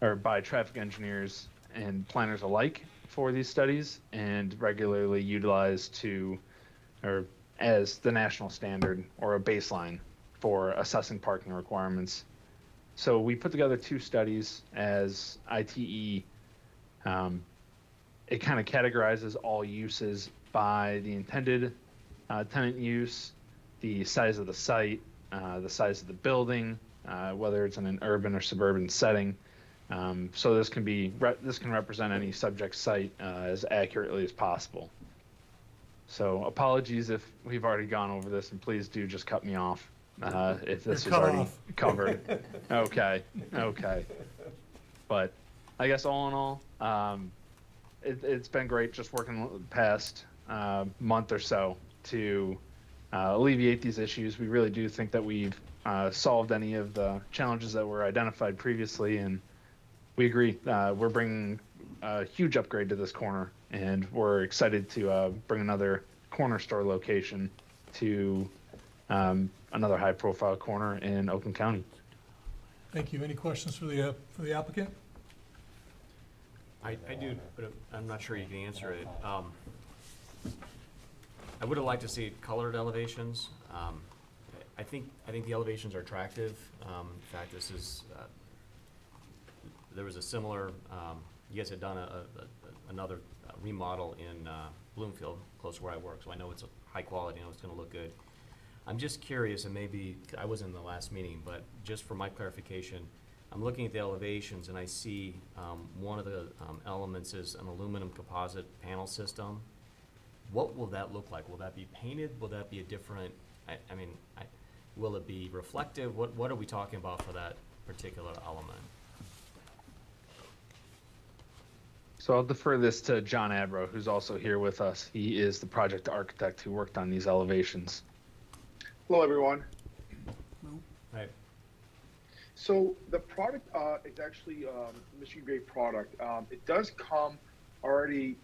or by traffic engineers and planners alike for these studies and regularly utilized or as the national standard or a baseline for assessing parking requirements. So we put together 2 studies as ITE. It kind of categorizes all uses by the intended tenant use, the size of the site, the size of the building, whether it's in an urban or suburban setting. So this can represent any subject site as accurately as possible. So apologies if we've already gone over this, and please do just cut me off if this is You're cut already off. covered. Okay. But I guess all in all, it's been great just working the past month or so to alleviate these issues. We really do think that we've solved any of the challenges that were identified previously, and we agree. We're bringing a huge upgrade to this corner, and we're excited to bring another corner store location to another high-profile corner in Oakland County. Thank you. Any questions for the applicant? I do, but I'm not sure you can answer it. I would have liked to see colored elevations. I think the elevations are attractive. In fact, this is, there was a similar, you guys had done another remodel in Bloomfield, close to where I work, so I know it's a high quality, I know it's gonna look good. I'm just curious, and maybe, I was in the last meeting, but just for my clarification, I'm looking at the elevations and I see one of the elements is an aluminum composite panel system. What will that look like? Will that be painted? Will that be a different, will it be reflective? What are we talking about for that particular element? So I'll defer this to John Abro, who's also here with us. He is the project architect who worked on these elevations. Hello, everyone. Right. So the product is actually Michigan grade product. It does come already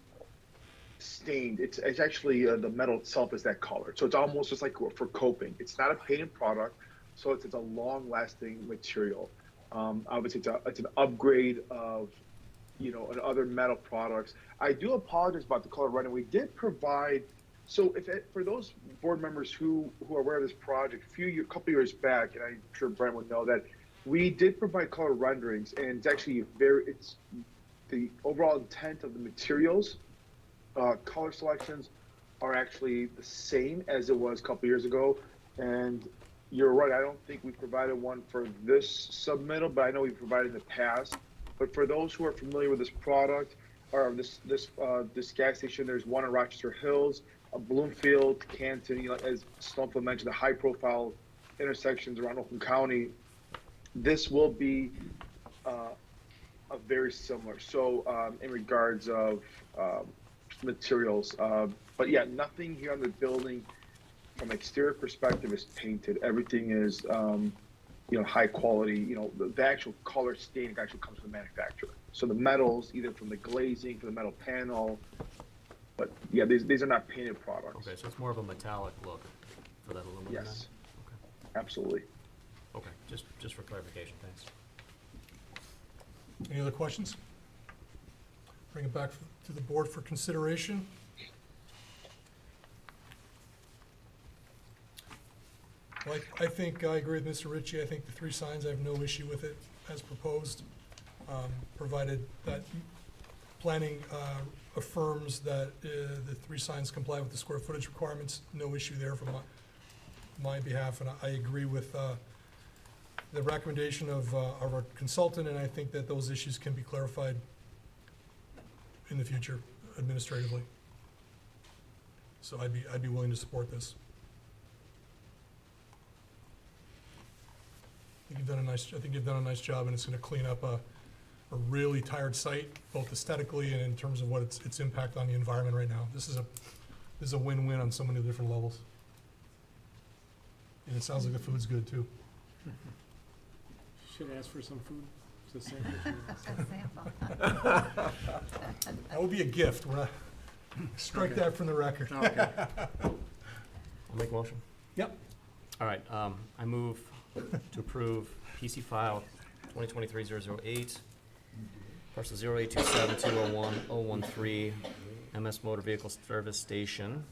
stained. It's actually the metal itself is that color. So it's almost just like for coping. It's not a painted product, so it's a long-lasting material. Obviously, it's an upgrade of other metal products. I do apologize about the color rendering. We did provide. So for those board members who are aware of this project, a couple years back, and I'm sure Brent would know that we did provide color renderings, and it's actually it's the overall intent of the materials, color selections are actually the same as it was a couple years ago. And you're right, I don't think we provided one for this submittal, but I know we provided in the past. But for those who are familiar with this product or this gas station, there's one in Rochester Hills, Bloomfield, Canton, as Stonefield mentioned, the high-profile intersections around Oakland County. This will be a very similar. So in regards of materials, but yeah, nothing here on the building from exterior perspective is painted. Everything is high quality. The actual color stain actually comes from the manufacturer. So the metals, either from the glazing, from the metal panel. But yeah, these are not painted products. Okay, so it's more of a metallic look for that aluminum? Yes. Then? Absolutely. Okay, just for clarification, thanks. Any other questions? Bring it back to the board for consideration. Well, I think I agree with Mr. Ritchie. I think the 3 signs, I have no issue with it as proposed, provided that planning affirms that the 3 signs comply with the square footage requirements. No issue there from my behalf, and I agree with the recommendation of our consultant, and I think that those issues can be clarified in the future administratively. So I'd be willing to support this. I think you've done a nice job, and it's going to clean up a really tired site, both aesthetically and in terms of what its impact on the environment right now. This is a win-win on so many different levels. And it sounds like the food's good too. Should ask for some food. It's the same That would be a gift. We're not, strike that from the record. Okay. I'll make a motion. Yep. All right, I move to approve PC file 2023-008 Parcel 0827-201-013, MS Motor Vehicle Service Station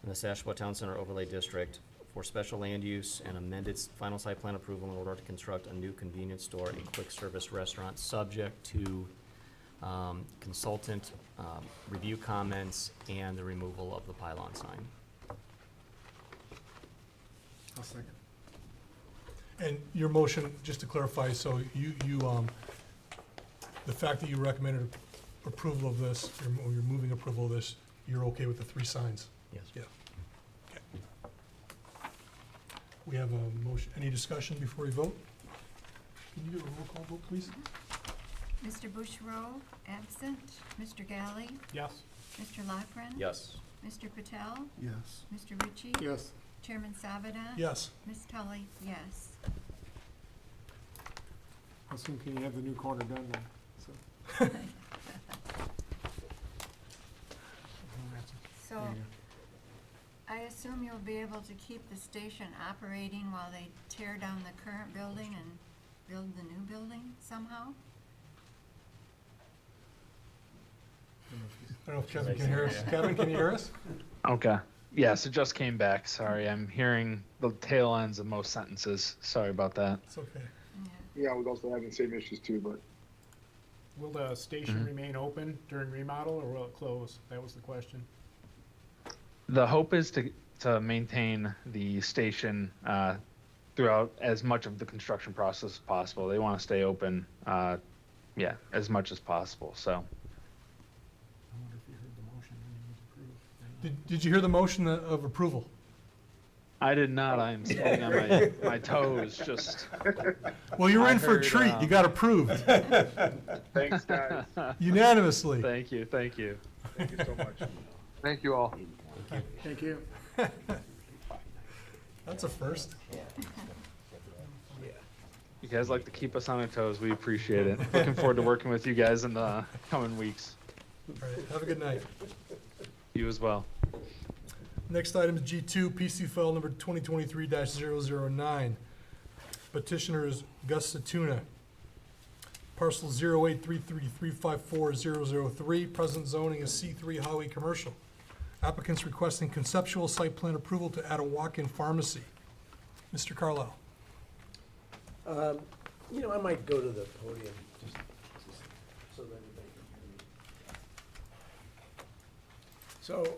in the Sashua Town Center Overlay District for special land use and amended final site plan approval in order to construct a new convenience store and quick service restaurant, subject to consultant review comments and the removal of the pylon sign. I'll second. And your motion, just to clarify, so you, the fact that you recommended approval of this, or you're moving approval of this, you're okay with the 3 signs? Yes. Yeah. Okay. We have a motion. Any discussion before we vote? Can you do a roll call vote, please? Mr. Bushro, absent. Mr. Galley, Yes. Mr. Lockren. Yes. Mr. Patel, Yes. Mr. Ritchie. Yes. Chairman Sabada. Yes. Ms. Tully, yes. How soon can you have the new corner done then? So. So I assume you'll be able to keep the station operating while they tear down the current building and build the new building somehow? I don't know if Kevin can hear us. Kevin, can you hear us? Okay. Yes, it just came back. Sorry, I'm hearing the tail ends of most sentences. Sorry about that. It's okay. Yeah. Yeah, we're also having the same issues too, but Will the station Mhm. remain open during remodel, or will it close? That was the question. The hope is to maintain the station throughout as much of the construction process as possible. They want to stay open, as much as possible. So I wonder if you heard the motion when it was approved. Did you hear the motion of approval? I did not. I am staying on my toes. Just Well, you're in I for a heard, treat. You got approved thanks, guys. unanimously. Thank you. Thank you so much. Thank you all. Thank you. That's a first. You guys like to keep us on our toes. We appreciate it. Looking forward to working with you guys in the coming weeks. All right, have a good night. You as well. Next item is G2, PC file number 2023-009. Petitioner is Gus Satuna. Parcel 0833354003, present zoning is C3 Highway Commercial. Applicants requesting conceptual site plan approval to add a walk-in pharmacy. Mr. Carlisle. I might go to the podium just so that everybody can hear me. So,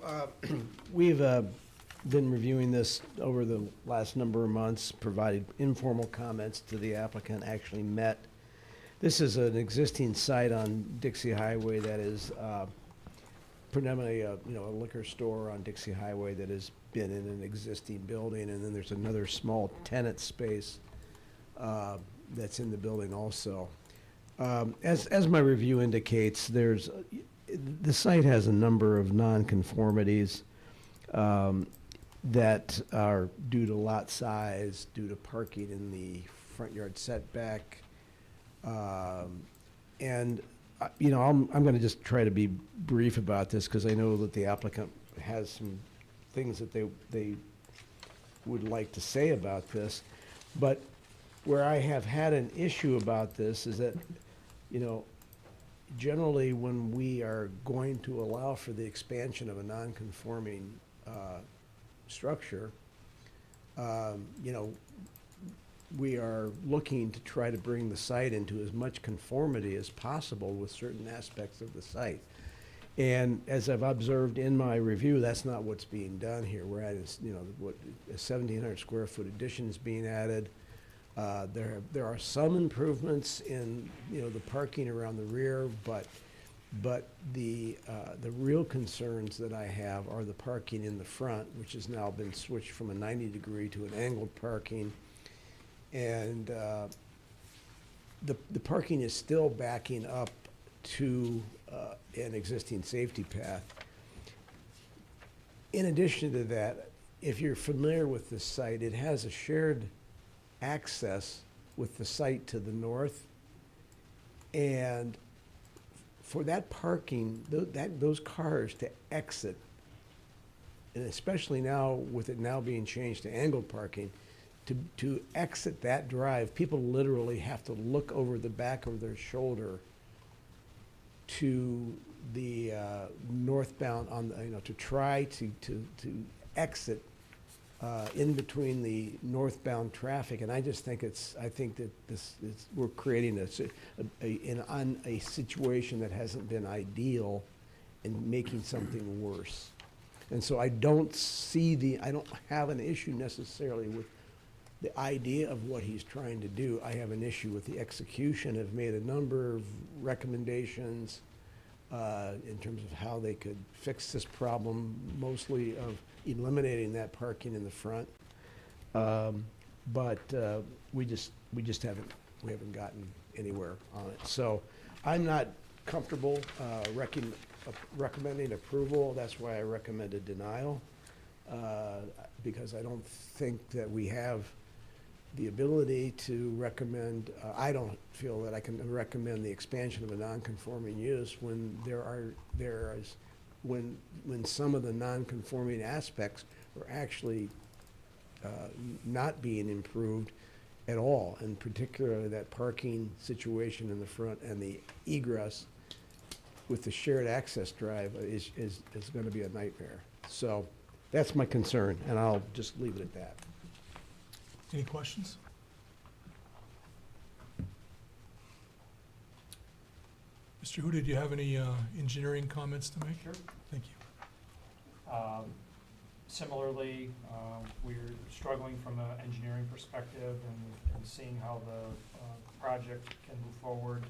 we've been reviewing this over the last number of months, provided informal comments to the applicant, actually met. This is an existing site on Dixie Highway that is predominantly a liquor store on Dixie Highway that has been in an existing building, and then there's another small tenant space that's in the building also. As my review indicates, the site has a number of nonconformities that are due to lot size, due to parking in the front yard setback. I'm going to just try to be brief about this because I know that the applicant has some things that they would like to say about this. But where I have had an issue about this is that, generally when we are going to allow for the expansion of a non-conforming structure, we are looking to try to bring the site into as much conformity as possible with certain aspects of the site. And as I've observed in my review, that's not what's being done here. We're at, a 1,700 square foot addition is being added. There are some improvements in, the parking around the rear, but the real concerns that I have are the parking in the front, which has now been switched from a 90-degree to an angled parking. And the parking is still backing up to an existing safety path. In addition to that, if you're familiar with this site, it has a shared access with the site to the north. And for that parking, those cars to exit, and especially now with it now being changed to angled parking, to exit that drive, people literally have to look over the back of their shoulder to the northbound to try to exit in between the northbound traffic, and I just think I think that we're creating a situation that hasn't been ideal and making something worse. And so I don't have an issue necessarily with the idea of what he's trying to do. I have an issue with the execution. I've made a number of recommendations in terms of how they could fix this problem, mostly of eliminating that parking in the front. But we just haven't gotten anywhere on it. So I'm not comfortable recommending approval. That's why I recommended denial, because I don't think that we have the ability to recommend, I don't feel that I can recommend the expansion of a non-conforming use when when some of the non-conforming aspects are actually not being improved at all, and particularly that parking situation in the front and the egress with the shared access drive is gonna be a nightmare. So that's my concern, and I'll just leave it at that. Any questions? Mr. Huda, do you have any engineering comments to make? Sure. Thank you. Similarly, we're struggling from an engineering perspective and seeing how the project can move forward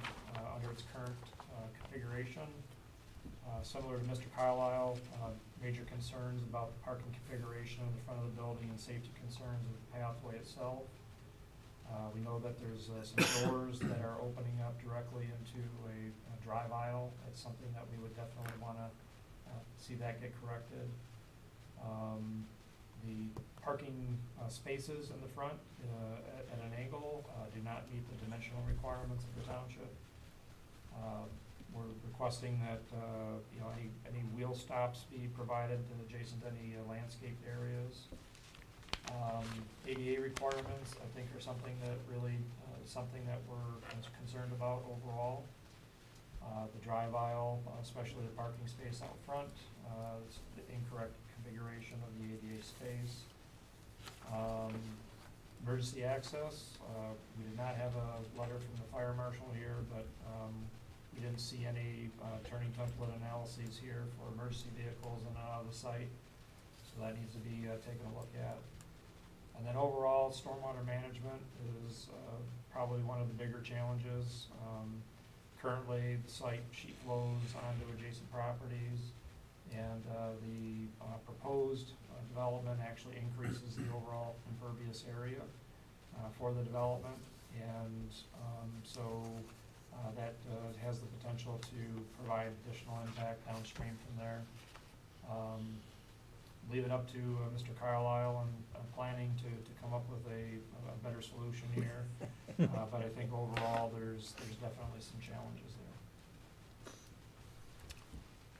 under its current configuration. Similar to Mr. Carlisle, major concerns about the parking configuration in the front of the building and safety concerns with the pathway itself. We know that there's some doors that are opening up directly into a drive aisle. That's something that we would definitely want to see that get corrected. The parking spaces in the front at an angle do not meet the dimensional requirements of the township. We're requesting that any wheel stops be provided adjacent to any landscaped areas. ADA requirements, I think, are something that really something that we're concerned about overall. The drive aisle, especially the parking space out front, it's the incorrect configuration of the ADA space. Emergency access, we did not have a letter from the fire marshal here, but we didn't see any turning template analyses here for emergency vehicles in and out of the site, so that needs to be taken a look at. And then overall, stormwater management is probably one of the bigger challenges. Currently, the site sheet flows onto adjacent properties, and the proposed development actually increases the overall impervious area for the development, and so that has the potential to provide additional impact downstream from there. Leave it up to Mr. Carlisle and planning to come up with a better solution here. But I think overall, there's definitely some challenges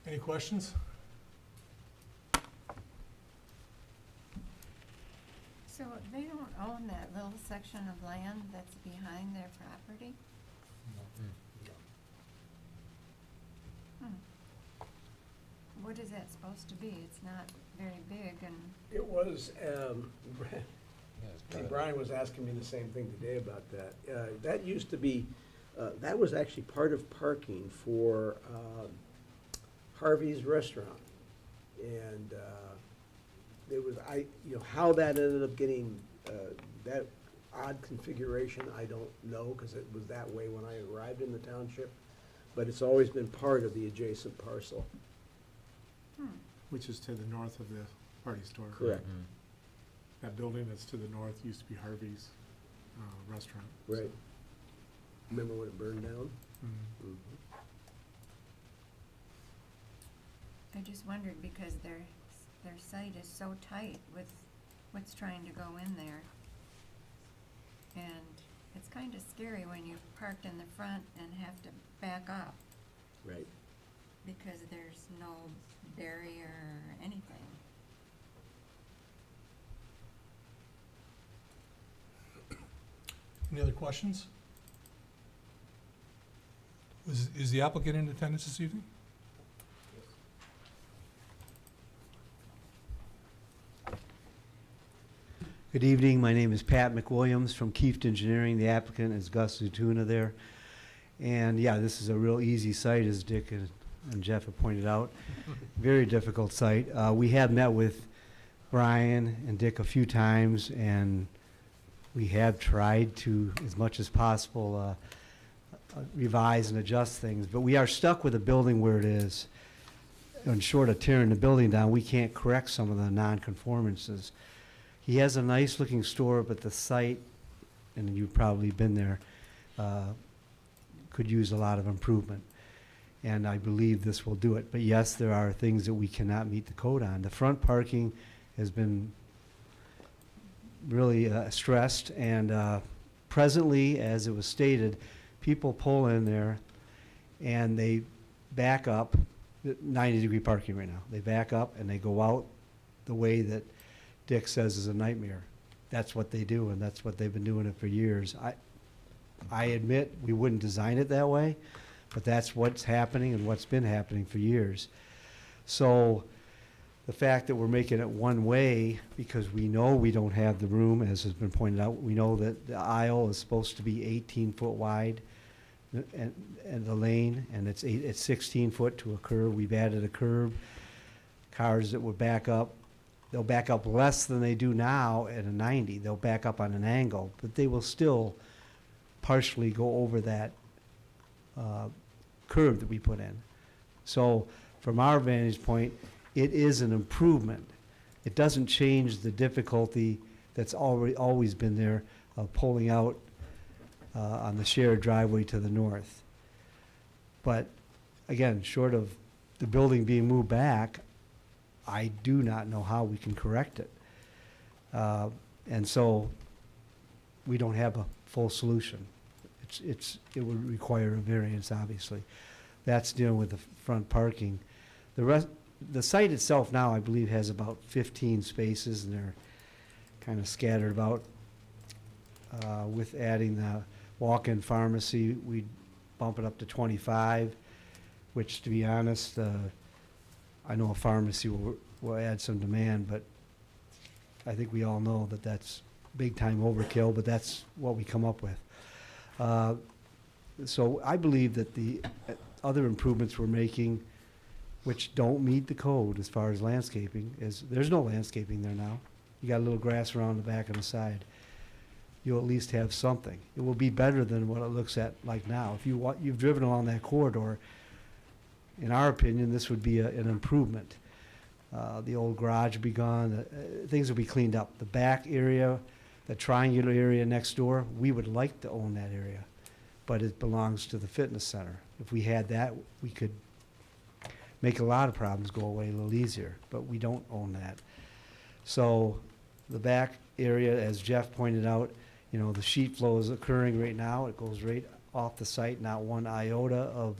there. Any questions? So they don't own that little section of land that's behind their property? What is that supposed to be? It's not very big, and It was, Brian was asking me the same thing today about that. That used to be, that was actually part of parking for Harvey's Restaurant. And there was, how that ended up getting that odd configuration, I don't know, because it was that way when I arrived in the township. But it's always been part of the adjacent parcel. Which is to the north of the party store. Correct. That building that's to the north used to be Harvey's restaurant. Right. Remember when it burned down? Mhm. I just wondered because their site is so tight with what's trying to go in there. And it's kind of scary when you've parked in the front and have to back up Right. because there's no barrier or anything. Any other questions? Is the applicant in attendance this evening? Good evening. My name is Pat McWilliams from Kieft Engineering. The applicant is Gus Zutuna there. And yeah, this is a real easy site, as Dick and Jeff have pointed out. Very difficult site. We have met with Brian and Dick a few times, and we have tried to, as much as possible, revise and adjust things. But we are stuck with a building where it is. And short of tearing the building down, we can't correct some of the non-conformances. He has a nice looking store, but the site, and you've probably been there, could use a lot of improvement. And I believe this will do it. But yes, there are things that we cannot meet the code on. The front parking has been really stressed, and presently, as it was stated, people pull in there and they back up, 90-degree parking right now. They back up and they go out the way that Dick says is a nightmare. That's what they do, and that's what they've been doing it for years. I admit we wouldn't design it that way, but that's what's happening and what's been happening for years. So the fact that we're making it one way, because we know we don't have the room, as has been pointed out, we know that the aisle is supposed to be 18 foot wide, and the lane, and it's 16 foot to a curb. We've added a curb. Cars that would back up, they'll back up less than they do now at a 90. They'll back up on an angle, but they will still partially go over that curve that we put in. So from our vantage point, it is an improvement. It doesn't change the difficulty that's always been there of pulling out on the shared driveway to the north. But again, short of the building being moved back, I do not know how we can correct it. And so we don't have a full solution. It would require a variance, obviously. That's dealing with the front parking. The site itself now, I believe, has about 15 spaces, and they're kind of scattered about. With adding the walk-in pharmacy, we'd bump it up to 25, which, to be honest, I know a pharmacy will add some demand, but I think we all know that that's big-time overkill, but that's what we come up with. So I believe that the other improvements we're making, which don't meet the code as far as landscaping, is there's no landscaping there now. You got a little grass around the back and the side. You'll at least have something. It will be better than what it looks at like now. If you've driven along that corridor, in our opinion, this would be an improvement. The old garage would be gone. Things would be cleaned up. The back area, the triangular area next door, we would like to own that area, but it belongs to the fitness center. If we had that, we could make a lot of problems go away a little easier, but we don't own that. So the back area, as Jeff pointed out, you know, the sheet flow is occurring right now. It goes right off the site, not one iota of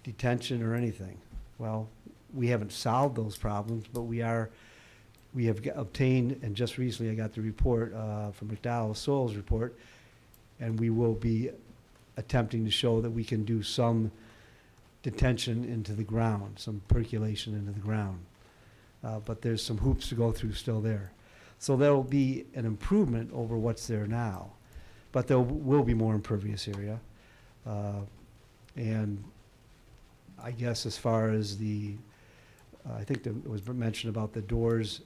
detention or anything. Well, we haven't solved those problems, but we have obtained, and just recently I got the report from McDowell's Soils report, and we will be attempting to show that we can do some detention into the ground, some percolation into the ground. But there's some hoops to go through still there. So there will be an improvement over what's there now, but there will be more impervious area. And I guess as far as I think it was mentioned about the doors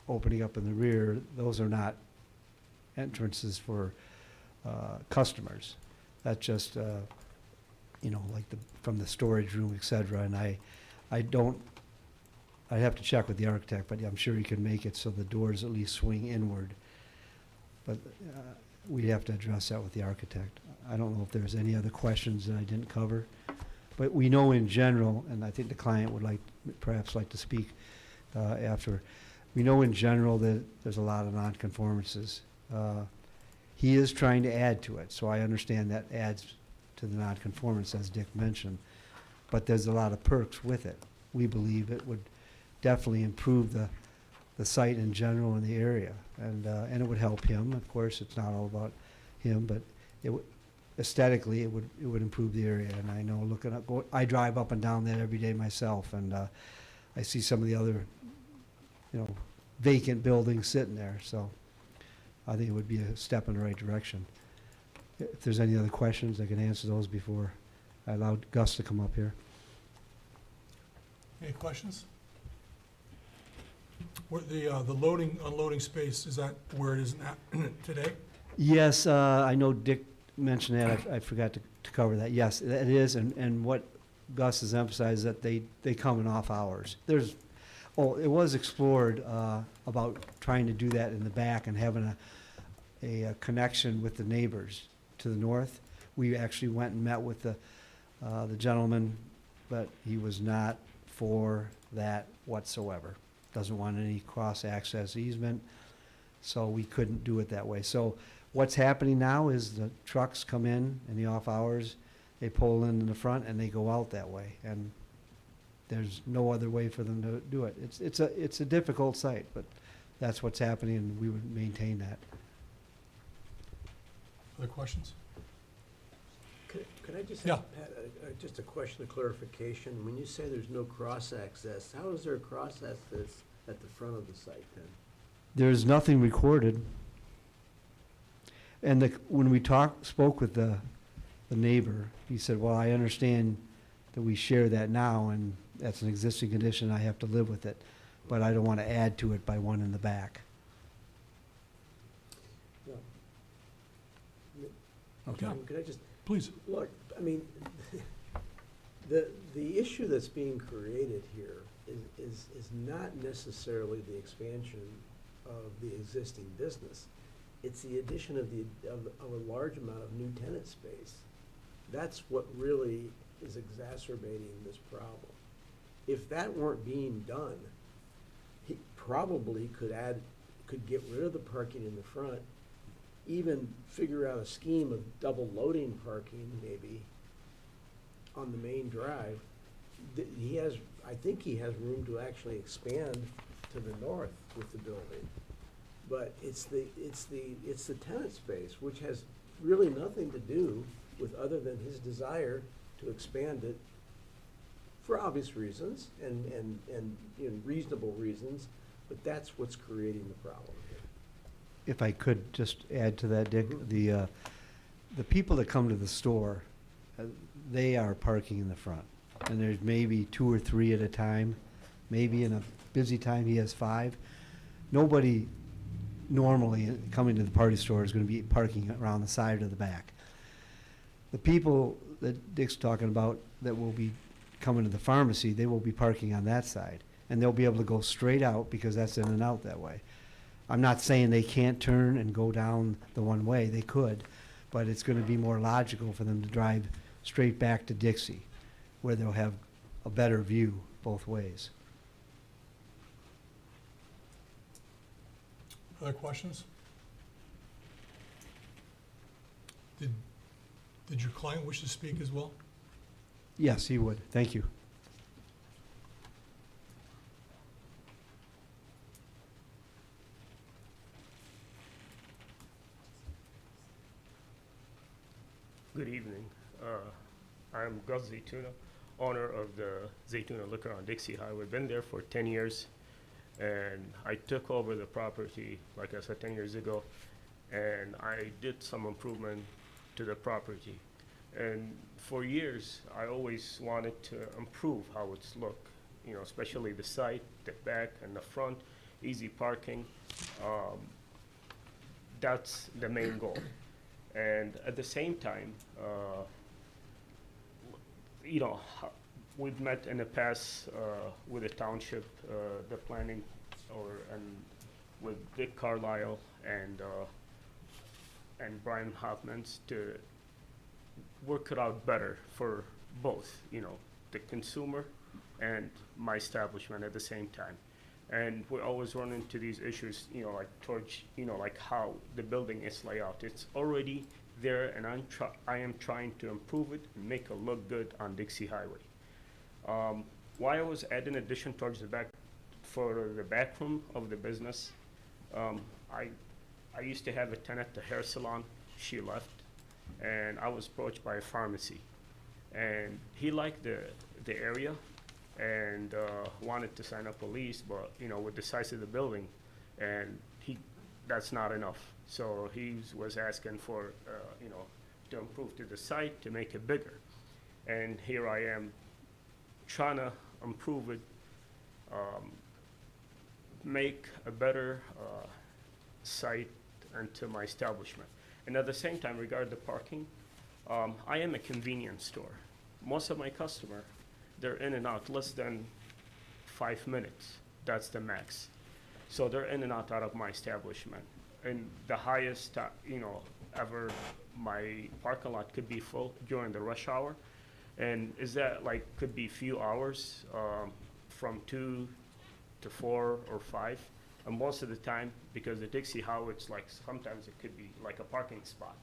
opening up in the rear, those are not entrances for customers. That's just, you know, like from the storage room, et cetera. And I'd have to check with the architect, but I'm sure he can make it so the doors at least swing inward. But we'd have to address that with the architect. I don't know if there's any other questions that I didn't cover. But we know in general, and I think the client would perhaps like to speak after, we know in general that there's a lot of nonconformances. He is trying to add to it, so I understand that adds to the nonconformance, as Dick mentioned. But there's a lot of perks with it. We believe it would definitely improve the site in general in the area, and it would help him. Of course, it's not all about him, but aesthetically, it would improve the area. And I know looking up, I drive up and down that every day myself, and I see some of the other, vacant buildings sitting there. So I think it would be a step in the right direction. If there's any other questions, I can answer those before I allow Gus to come up here. Any questions? What the loading, unloading space, is that where it is today? Yes, I know Dick mentioned that. I forgot to cover that. Yes, it is, and what Gus has emphasized, that they come in off hours. It was explored about trying to do that in the back and having a connection with the neighbors to the north. We actually went and met with the gentleman, but he was not for that whatsoever. Doesn't want any cross-access easement, so we couldn't do it that way. So what's happening now is the trucks come in the off hours, they pull in the front, and they go out that way. And there's no other way for them to do it. It's a difficult site, but that's what's happening, and we would maintain that. Other questions? Could I just Yeah. have, Pat, just a question of clarification? When you say there's no cross-access, how is there a cross-access at the front of the site then? There's nothing recorded. And when we spoke with the neighbor, he said, well, I understand that we share that now, and that's an existing condition, I have to live with it, but I don't want to add to it by one in the back. Okay. John, could I just, Please. look, I mean, the issue that's being created here is not necessarily the expansion of the existing business. It's the addition of a large amount of new tenant space. That's what really is exacerbating this problem. If that weren't being done, he probably could get rid of the parking in the front, even figure out a scheme of double loading parking maybe on the main drive. I think he has room to actually expand to the north with the building. But it's the tenant space, which has really nothing to do with other than his desire to expand it for obvious reasons and reasonable reasons, but that's what's creating the problem here. If I could just add to that, Dick, the people that come to the store, they are parking in the front. And there's maybe 2 or 3 at a time. Maybe in a busy time, he has 5. Nobody normally coming to the party store is going to be parking around the side or the back. The people that Dick's talking about that will be coming to the pharmacy, they will be parking on that side. And they'll be able to go straight out because that's in and out that way. I'm not saying they can't turn and go down the one way. They could, but it's going to be more logical for them to drive straight back to Dixie, where they'll have a better view both ways. Other questions? Did your client wish to speak as well? Yes, he would. Thank you. Good evening. I'm Gus Zaytuna, owner of the Zaytuna Liquor on Dixie Highway. Been there for 10 years, and I took over the property, like I said, 10 years ago, and I did some improvement to the property. And for years, I always wanted to improve how it's look, especially the site, the back, and the front, easy parking. That's the main goal. And at the same time, we've met in the past with the township, the planning, and with Dick Carlisle and Brian Hoffmans to work it out better for both, the consumer and my establishment at the same time. And we always run into these issues, like how the building is laid out. It's already there, and I am trying to improve it and make it look good on Dixie Highway. Why I was adding addition towards the back, for the back room of the business, I used to have a tenant, the hair salon. She left, and I was approached by a pharmacy. And he liked the area and wanted to sign up a lease, but, you know, with the size of the building, and that's not enough. So he was asking for, you know, to improve to the site, to make it bigger. And here I am trying to improve it, make a better site into my establishment. And at the same time, regarding the parking, I am a convenience store. Most of my customer, they're in and out less than 5 minutes. That's the max. So they're in and out of my establishment. And the highest, you know, ever, my parking lot could be full during the rush hour. And is that like, could be few hours, from 2 to 4 or 5. And most of the time, because the Dixie How, it's like, sometimes it could be like a parking spot.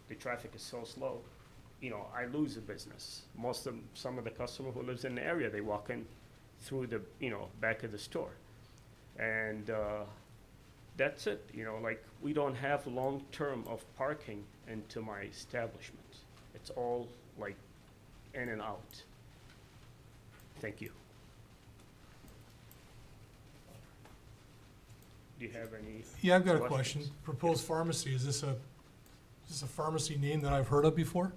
The traffic is so slow, you know, I lose the business. Some of the customer who lives in the area, they walk in through the, you know, back of the store. And that's it, you know, like, we don't have long-term of parking into my establishment. It's all like in and out. Thank you. Do you have any? Yeah, I've got a questions? question. Proposed pharmacy, is this a pharmacy name that I've heard of before?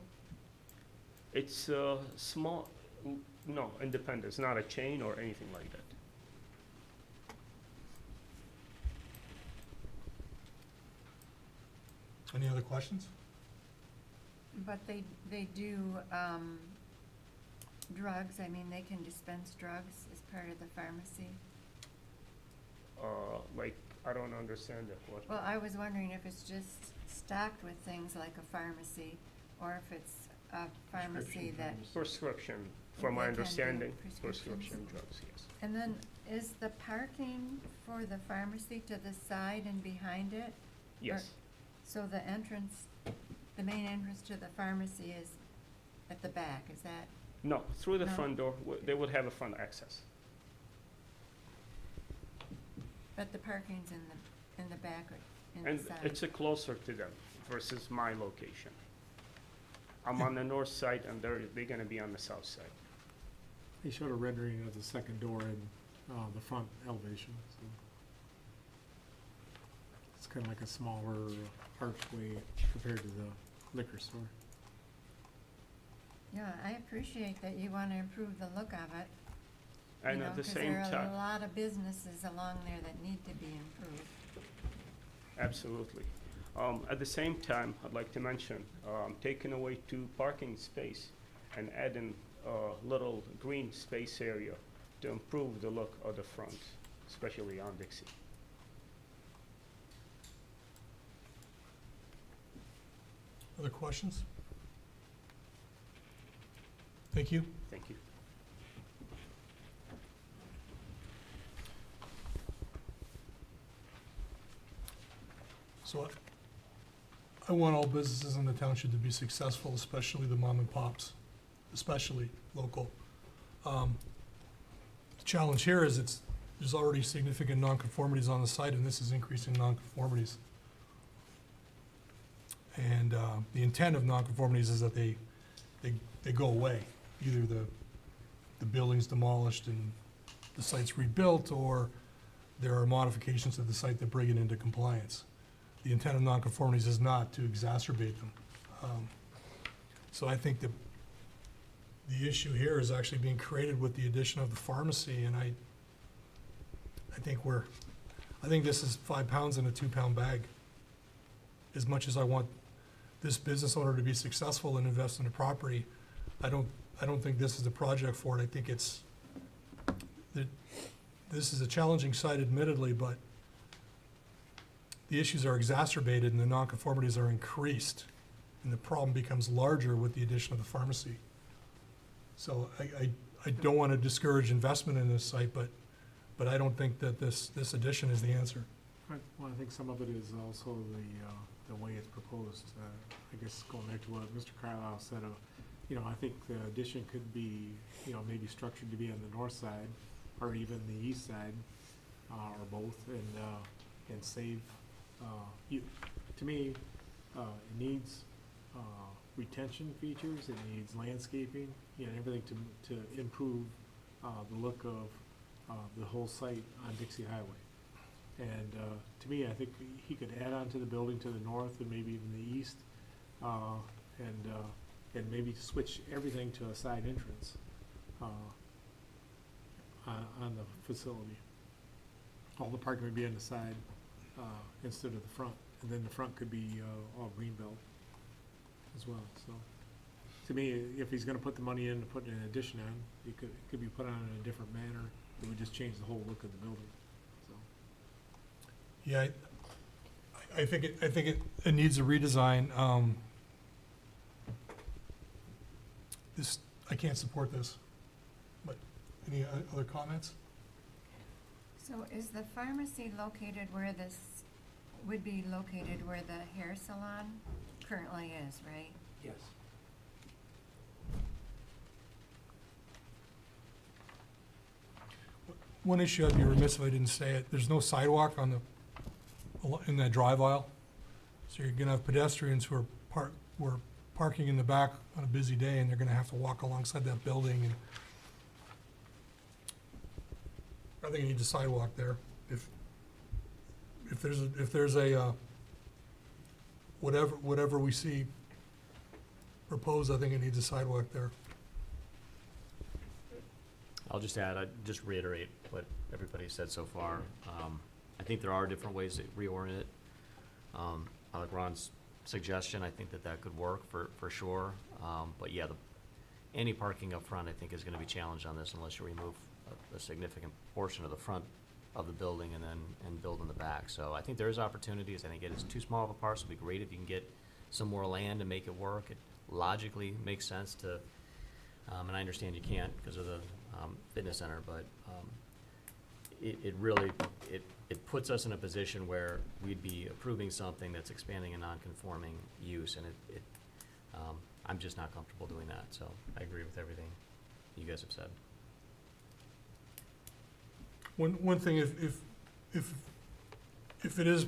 It's small, no, Independence, not a chain or anything like that. Any other questions? But they do drugs, I mean, they can dispense drugs as part of the pharmacy? Like, I don't understand that question. Well, I was wondering if it's just stocked with things like a pharmacy, or if it's a pharmacy that, Prescription, from my They can do understanding, prescriptions. prescription drugs, yes. and then is the parking for the pharmacy to the side and behind it? Yes, So the entrance, the main entrance to the pharmacy is at the back, is that? no, through the No. front door, they would have a front access. But the parking's in the back or in And the side? it's closer to them versus my location. I'm on the north side and they're gonna be on the south side. They showed a rendering of the second door in the front elevation, so. It's kind of like a smaller archway compared to the liquor store. Yeah, I appreciate that you want to improve the look of it. And you know, at the 'cause same there are a time, lot of businesses along there that need to be improved. absolutely. At the same time, I'd like to mention, taking away 2 parking space and adding a little green space area to improve the look of the front, especially on Dixie. Other questions? Thank you. Thank you. So I want all businesses in the township to be successful, especially the mom and pops, especially local. The challenge here is there's already significant nonconformities on the site, and this is increasing nonconformities. And the intent of nonconformities is that they go away. Either the building's demolished and the site's rebuilt, or there are modifications to the site that bring it into compliance. The intent of nonconformities is not to exacerbate them. So I think that the issue here is actually being created with the addition of the pharmacy, and I think this is 5 pounds in a 2-pound bag. As much as I want this business owner to be successful and invest in the property, I don't think this is the project for it. I think this is a challenging site admittedly, but the issues are exacerbated and the nonconformities are increased, and the problem becomes larger with the addition of the pharmacy. So I don't want to discourage investment in this site, but I don't think that this addition is the answer. Right, well, I think some of it is also the way it's proposed. I guess going back to what Mr. Carlisle said, I think the addition could be, maybe structured to be on the north side or even the east side, or both, and save, to me, it needs retention features, it needs landscaping, everything to improve, the look of, the whole site on Dixie Highway. And, to me, I think he could add on to the building to the north and maybe even the east, and maybe switch everything to a side entrance, on the facility. All the parking would be on the side, instead of the front, and then the front could be, all greenbelt as well, so. To me, if he's gonna put the money in to put an addition on, it could be put on in a different manner, it would just change the whole look of the building, so. Yeah, I think it needs a redesign. I can't support this, but any other comments? So is the pharmacy located where this, would be located where the hair salon currently is, right? Yes. One issue, I'd be remiss if I didn't say it, there's no sidewalk in that drive aisle. So you're gonna have pedestrians who are parking in the back on a busy day, and they're gonna have to walk alongside that building, and I think you need a sidewalk there. If there's a, whatever we see proposed, I think it needs a sidewalk there. I'll just add, I just reiterate what everybody said so far. I think there are different ways to reorient it. I like Ron's suggestion, I think that could work for sure. But yeah, any parking up front, I think, is gonna be challenged on this unless you remove a significant portion of the front of the building and build in the back. So I think there is opportunities. I think it is too small of a parcel. It'd be great if you can get some more land and make it work. It logically makes sense to, and I understand you can't because of the fitness center, but it really puts us in a position where we'd be approving something that's expanding a non-conforming use, and I'm just not comfortable doing that. So I agree with everything you guys have said. One thing, if it is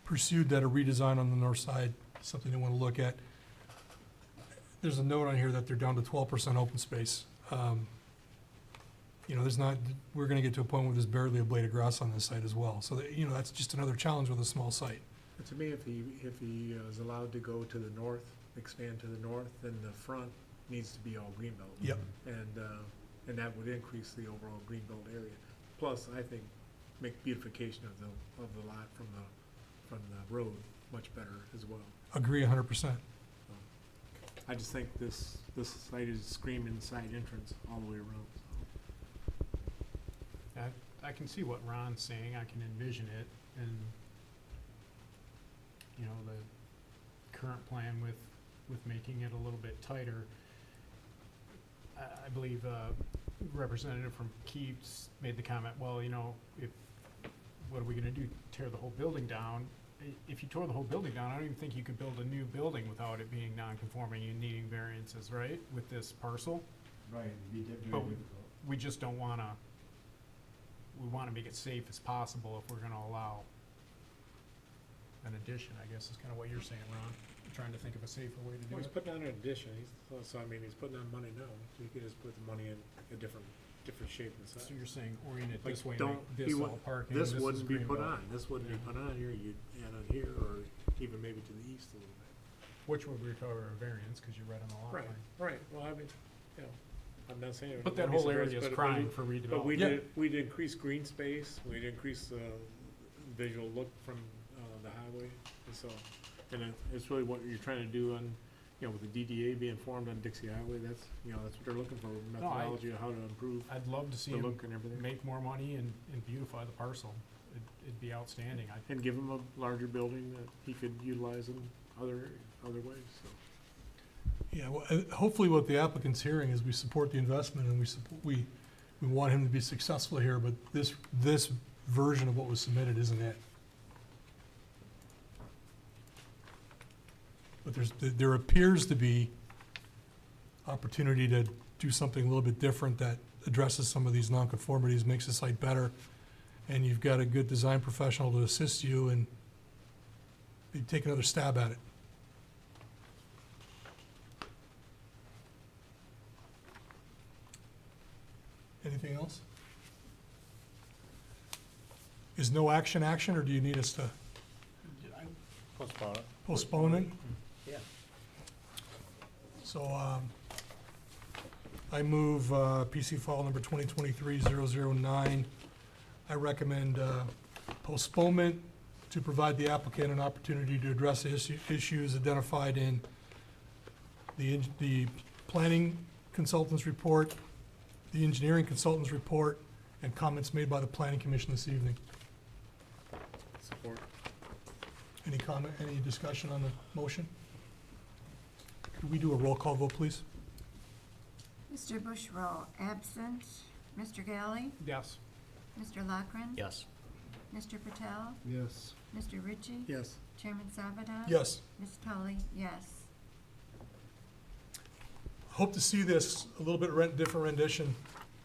pursued that a redesign on the north side is something they want to look at, there's a note on here that they're down to 12% open space. We're gonna get to a point where there's barely a blade of grass on this site as well. So that's just another challenge with a small site. But to me, if he is allowed to go to the north, expand to the north, then the front needs to be all greenbelt. Yep. And that would increase the overall greenbelt area. Plus, I think, make beautification of the lot from the road much better as well. Agree 100%. I just think this site is screaming side entrance all the way around. I can see what Ron's saying, I can envision it, and, the current plan with making it a little bit tighter. I believe, representative from Keats made the comment, well, what are we gonna do, tear the whole building down? If you tore the whole building down, I don't even think you could build a new building without it being non-conforming and needing variances, right, with this parcel? Right, it'd be very But difficult. we just don't wanna, we wanna make it safe as possible if we're gonna allow an addition, I guess is kinda what you're saying, Ron. I'm trying to think of a safer way to do Well, he's it. putting on an addition, he's putting on money now, so he could just put the money in a different shape and size. So you're saying orient it Like, this way, don't- make this he all would- parking, This is wouldn't be put greenbelt. on, this wouldn't be Yeah. put on here, you'd add on here, or even maybe to the east a little bit. Which would recover a variance, cause you read on the lot line. Right, well, I mean, I'm not saying. it But that wouldn't be whole area surprised, is but crying for But redevelopment. we'd increase green space, we'd increase the visual look from, the highway, and so, and it's really what you're trying to do on, with the DDA being formed on Dixie Highway, that's what they're looking for, methodology of how to improve I'd love to see the him look and everything. make more money and beautify the parcel. It'd be outstanding. And give him a larger building that he could utilize in other ways, so. Yeah, well, hopefully what the applicant's hearing is we support the investment, and we want him to be successful here, but this version of what was submitted isn't it. But there appears to be opportunity to do something a little bit different that addresses some of these nonconformities, makes the site better, and you've got a good design professional to assist you, and you take another stab at it. Anything else? Is no action action, or do you need us to Postpone it. postpone it? Yeah. So, I move, PC file number 2023-009. I recommend, postponement to provide the applicant an opportunity to address the issues identified in the planning consultant's report, the engineering consultant's report, and comments made by the planning commission this evening. Support. Any comment, any discussion on the motion? Could we do a roll call vote, please? Mr. Bushrow, absent. Mr. Galley? Yes. Mr. Lockren? Yes. Mr. Patel? Yes. Mr. Ritchie? Yes. Chairman Sabada? Yes. Ms. Tully? Yes. Hope to see this a little bit different rendition,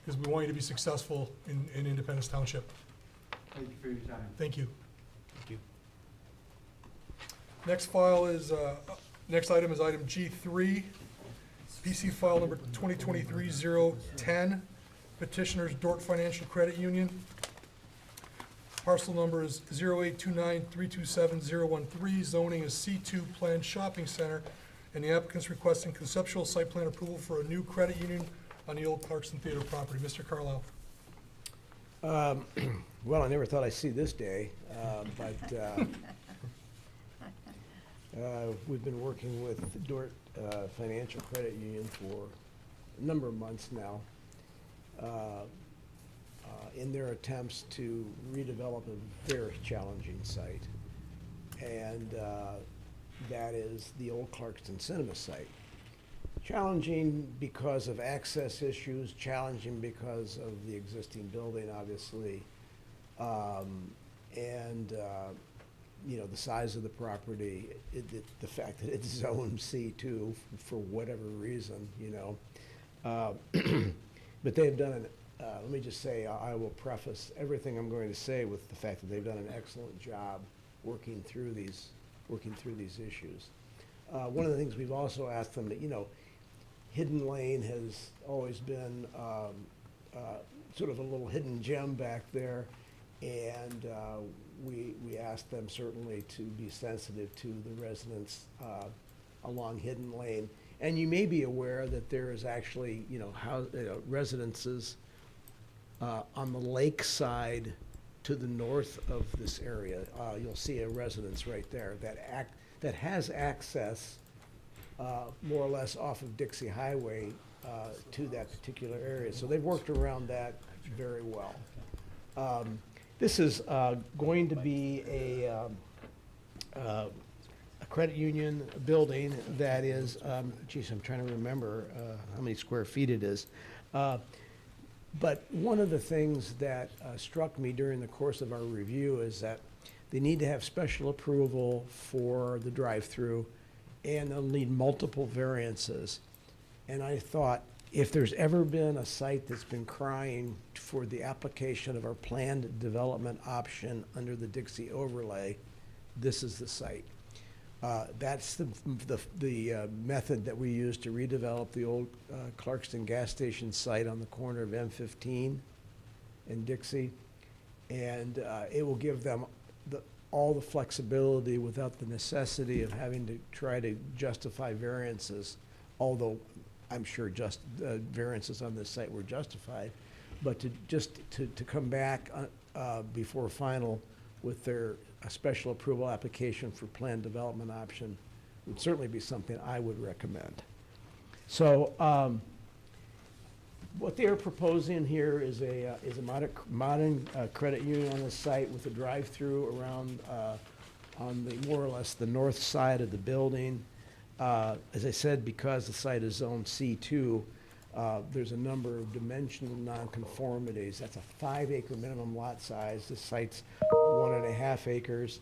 because we want you to be successful in Independence Township. Thank you for your time. Thank you. Thank you. Next file is, next item is item G3, PC file number 2023-010, petitioners Dort Financial Credit Union. Parcel number is 0829327013, zoning is C2 Planned Shopping Center, and the applicant's requesting conceptual site plan approval for a new credit union on the old Clarkson Theater property. Mr. Carlisle. Well, I never thought I'd see this day, but we've been working with Dort Financial Credit Union for a number of months now in their attempts to redevelop a very challenging site. And that is the old Clarkston Cinema site. Challenging because of access issues, challenging because of the existing building, obviously, and you know, the size of the property, the fact that it's zone C2 for whatever reason, you know. But they've done let me just say, I will preface everything I'm going to say with the fact that they've done an excellent job working through these issues. One of the things we've also asked them that, you know, Hidden Lane has always been sort of a little hidden gem back there, and we asked them certainly to be sensitive to the residents along Hidden Lane. And you may be aware that there is actually, you know, residences on the lake side to the north of this area. You'll see a residence right there that has access more or less off of Dixie Highway to that particular area. So they've worked around that very well. This is going to be a credit union building that is, geez, I'm trying to remember how many square feet it is. But one of the things that struck me during the course of our review is that they need to have special approval for the drive-through, and they'll need multiple variances. And I thought, if there's ever been a site that's been crying for the application of our planned development option under the Dixie overlay, this is the site. That's the method that we used to redevelop the old Clarkston gas station site on the corner of M15 and Dixie. And it will give them all the flexibility without the necessity of having to try to justify variances, although I'm sure variances on this site were justified. But to come back before final with their special approval application for planned development option would certainly be something I would recommend. So what they are proposing here is a modern credit union on the site with a drive-through around on the more or less the north side of the building. As I said, because the site is zone C2, there's a number of dimensional nonconformities. That's a 5-acre minimum lot size. This site's 1.5 acres.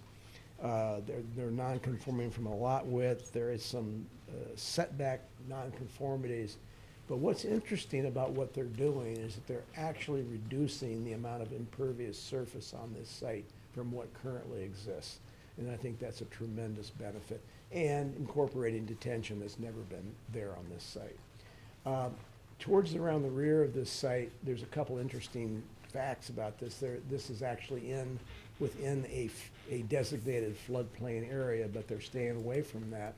They're non-conforming from a lot width. There is some setback nonconformities. But what's interesting about what they're doing is that they're actually reducing the amount of impervious surface on this site from what currently exists. And I think that's a tremendous benefit. And incorporating detention that's never been there on this site. towards and around the rear of this site, there's a couple interesting facts about this. This is actually within a designated floodplain area, but they're staying away from that.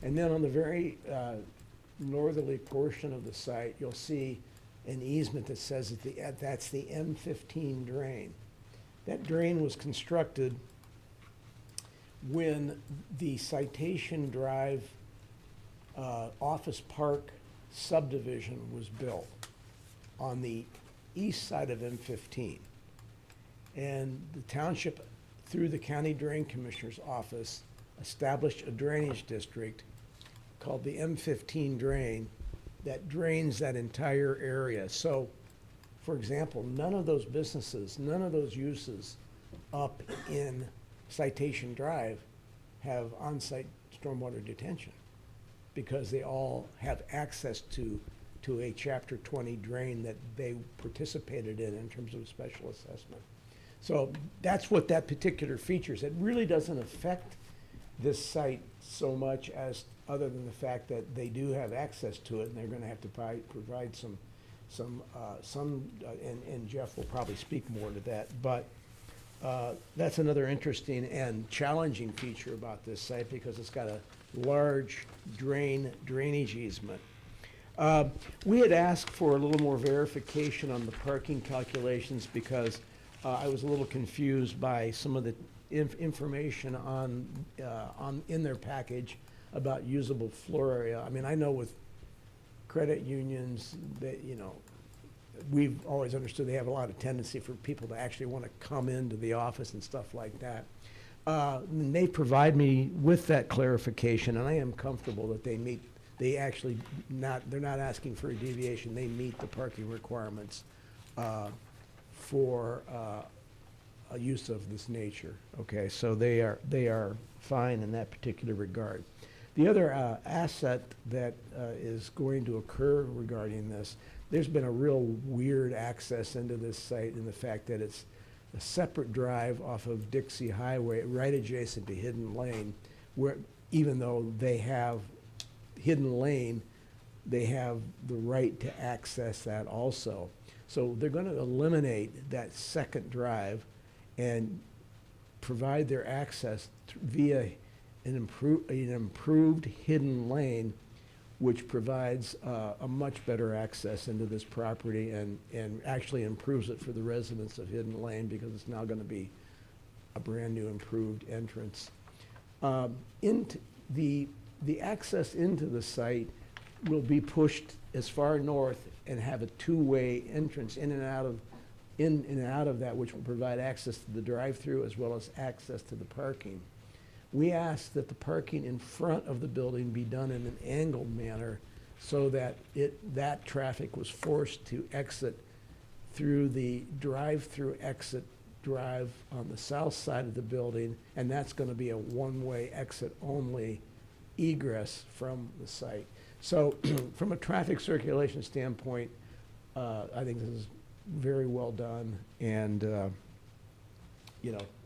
And then on the very northerly portion of the site, you'll see an easement that says that's the M15 drain. That drain was constructed when the Citation Drive Office Park subdivision was built on the east side of M15. And the township, through the County Drain Commissioner's office, established a drainage district called the M15 drain that drains that entire area. So, for example, none of those businesses, none of those uses up in Citation Drive have on-site stormwater detention because they all have access to a Chapter 20 drain that they participated in terms of a special assessment. So that's what that particular features. It really doesn't affect this site so much as other than the fact that they do have access to it and they're gonna have to provide and Jeff will probably speak more to that, but that's another interesting and challenging feature about this site because it's got a large drainage easement. We had asked for a little more verification on the parking calculations because I was a little confused by some of the information in their package about usable floor area. I mean, I know with credit unions that, we've always understood they have a lot of tendency for people to actually want to come into the office and stuff like that. And they provide me with that clarification, and I am comfortable that they're not asking for a deviation. They meet the parking requirements for a use of this nature. Okay, so they are fine in that particular regard. The other asset that is going to occur regarding this, there's been a real weird access into this site in the fact that it's a separate drive off of Dixie Highway, right adjacent to Hidden Lane, where even though they have Hidden Lane, they have the right to access that also. So they're going to eliminate that second drive and provide their access via an improved Hidden Lane, which provides a much better access into this property and actually improves it for the residents of Hidden Lane because it's now going to be a brand-new improved entrance. Into the access into the site will be pushed as far north and have a two-way entrance in and out of that, which will provide access to the drive-through as well as access to the parking. We asked that the parking in front of the building be done in an angled manner so that that traffic was forced to exit through the drive-through exit drive on the south side of the building, and that's going to be a one-way exit only egress from the site. So from a traffic circulation standpoint, I think this is very well done, and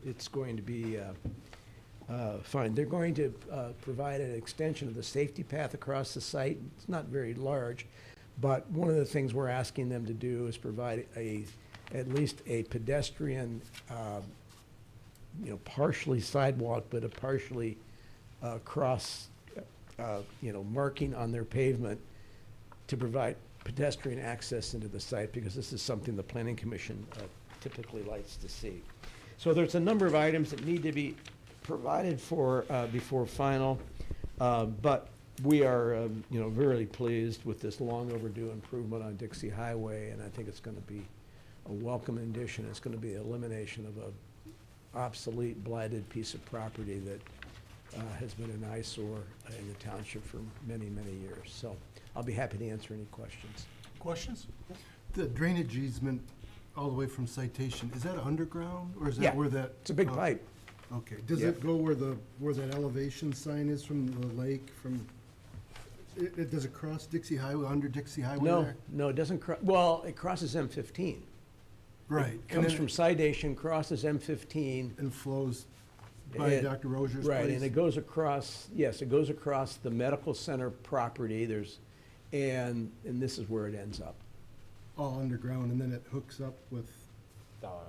it's going to be fine. They're going to provide an extension of the safety path across the site. It's not very large, but one of the things we're asking them to do is provide at least a pedestrian, partially sidewalk, but a partially cross, marking on their pavement to provide pedestrian access into the site, because this is something the Planning Commission typically likes to see. So there's a number of items that need to be provided for before final, but we are, very pleased with this long overdue improvement on Dixie Highway, and I think it's going to be a welcome addition. It's going to be the elimination of a obsolete, blighted piece of property that has been an eyesore in the township for many, many years. So I'll be happy to answer any questions. Questions? The drainage easement all the way from Citation, is that underground, or is that Yeah, where that? it's a big pipe. Okay, does Yeah. it go where that elevation sign is from the lake, does it cross Dixie Highway, under Dixie Highway there? No, it doesn't well, it crosses M15. Right. It comes from Citation, crosses M15. And flows by and- Dr. Rozier's place? Right, and it goes across, yes, it goes across the medical center property. and this is where it ends up. All underground, and then it hooks up with,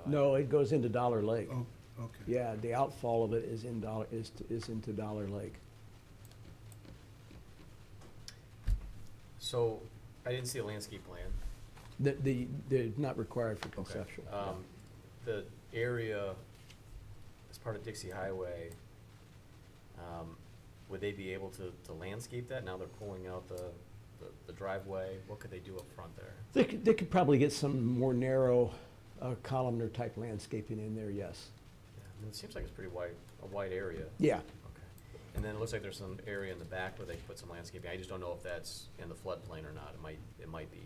No, it goes into Dollar Lake. oh, okay. Yeah, the outfall of it is is into Dollar Lake. So, I didn't see a landscape plan. They're not required for Okay. conceptual. The area as part of Dixie Highway, would they be able to landscape that? Now they're pulling out the driveway. What could they do up front there? They could probably get some more narrow, columnar type landscaping in there, yes. Yeah, I mean, it seems like it's pretty wide, a wide area. Yeah. Okay. And then it looks like there's some area in the back where they could put some landscaping. I just don't know if that's in the floodplain or not. It might be.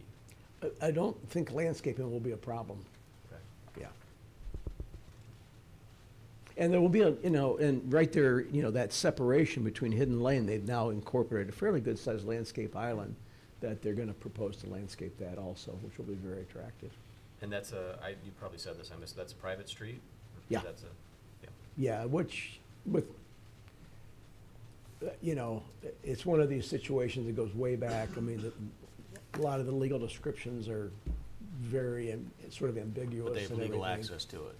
I don't think landscaping will be a problem. Okay. Yeah. And there will be and right there, that separation between Hidden Lane, they've now incorporated a fairly good-sized landscape island that they're gonna propose to landscape that also, which will be very attractive. And that's you probably said this, I missed, that's a private street? Yeah. That's Yeah, which, with, it's one of these situations that goes way back. I mean, a lot of the legal descriptions are very sort of ambiguous. But they have and legal everything. access to it.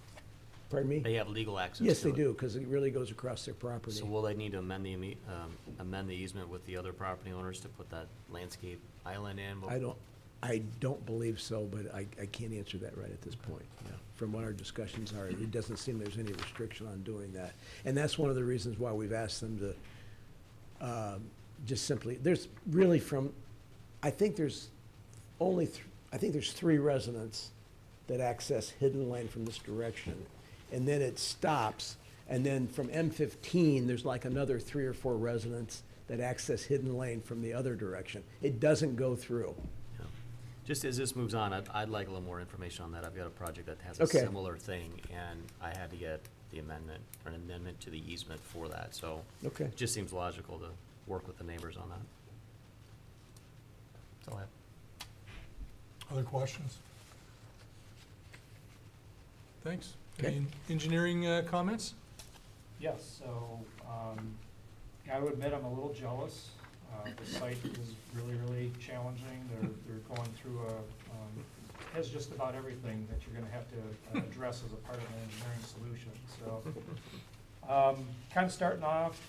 Pardon me? They have legal access to it. Yes, they do, because it really goes across their property. So will they need to amend the easement with the other property owners to put that landscape island in? I don't believe so, but I can't answer that right at this point. Yeah. From what our discussions are, it doesn't seem there's any restriction on doing that. And that's one of the reasons why we've asked them to just simply, there's really I think there's there's 3 residents that access Hidden Lane from this direction. And then it stops, and then from M15, there's like another 3 or 4 residents that access Hidden Lane from the other direction. It doesn't go through. Yeah. Just as this moves on, I'd like a little more information on that. I've got a project that has a Okay. similar thing, and I had to get an amendment to the easement for that, so. Okay. It just seems logical to work with the neighbors on that. That's all I have. Other questions? Thanks. Okay. Any engineering comments? Yes, so, I would admit I'm a little jealous. The site is really, really challenging. They're going through has just about everything that you're gonna have to address as a part of an engineering solution, so. Kind of starting off,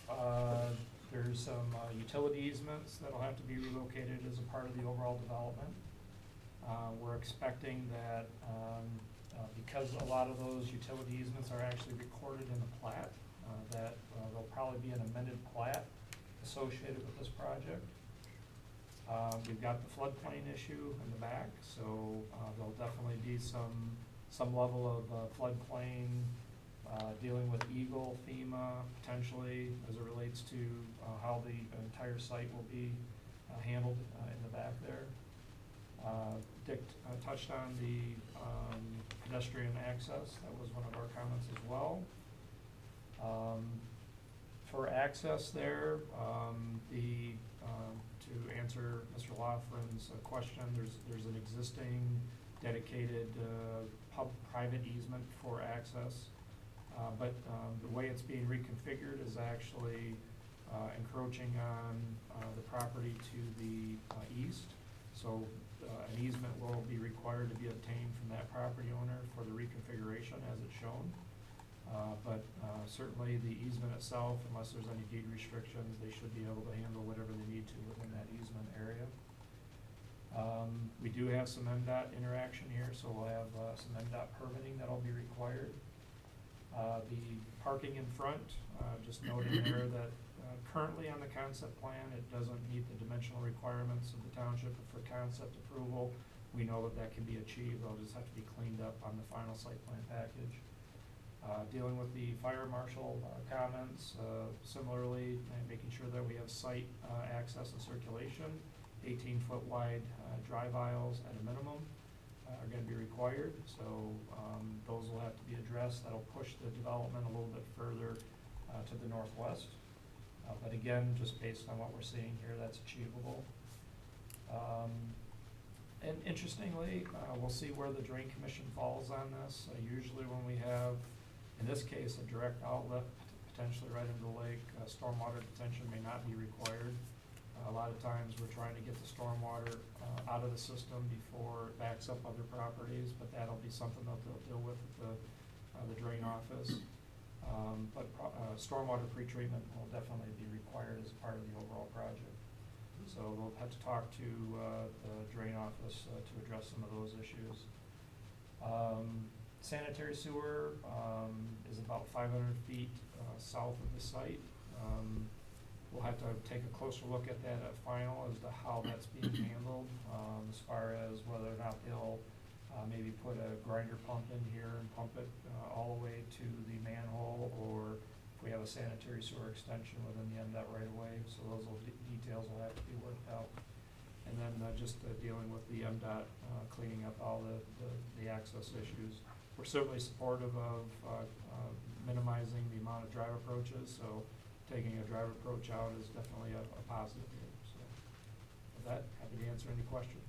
there's some utility easements that'll have to be relocated as a part of the overall development. We're expecting that, because a lot of those utility easements are actually recorded in the plat, that there'll probably be an amended plat associated with this project. We've got the floodplain issue in the back, so there'll definitely be some level of floodplain dealing with Eagle, FEMA, potentially, as it relates to how the entire site will be handled in the back there. Dick touched on the pedestrian access. That was one of our comments as well. For access there, to answer Mr. Loughran's question, there's an existing dedicated private easement for access. But the way it's being reconfigured is actually encroaching on the property to the east. So an easement will be required to be obtained from that property owner for the reconfiguration as it's shown. But certainly the easement itself, unless there's any deed restrictions, they should be able to handle whatever they need to within that easement area. We do have some MDOT interaction here, so we'll have some MDOT permitting that'll be required. The parking in front, just noting there that currently on the concept plan, it doesn't meet the dimensional requirements of the township for concept approval. We know that that can be achieved. They'll just have to be cleaned up on the final site plan package. Dealing with the fire marshal comments, similarly, making sure that we have site access and circulation. 18-foot wide drive aisles at a minimum are going to be required, so those will have to be addressed. That'll push the development a little bit further to the northwest. But again, just based on what we're seeing here, that's achievable. And interestingly, we'll see where the Drain Commission falls on this. Usually when we have, in this case, a direct outlet potentially right into the lake, stormwater detention may not be required. A lot of times, we're trying to get the stormwater out of the system before it backs up other properties, but that'll be something that they'll deal with at the drain office. Stormwater pretreatment will definitely be required as part of the overall project. So we'll have to talk to the drain office to address some of those issues. Sanitary sewer is about 500 feet south of the site. We'll have to take a closer look at that at final as to how that's being handled, as far as whether or not they'll maybe put a grinder pump in here and pump it all the way to the manhole, or if we have a sanitary sewer extension within the MDOT right away. So those details will have to be worked out. And then just dealing with the MDOT, cleaning up all the access issues. We're certainly supportive of minimizing the amount of drive approaches, so taking a drive approach out is definitely a positive here. So with that, happy to answer any questions.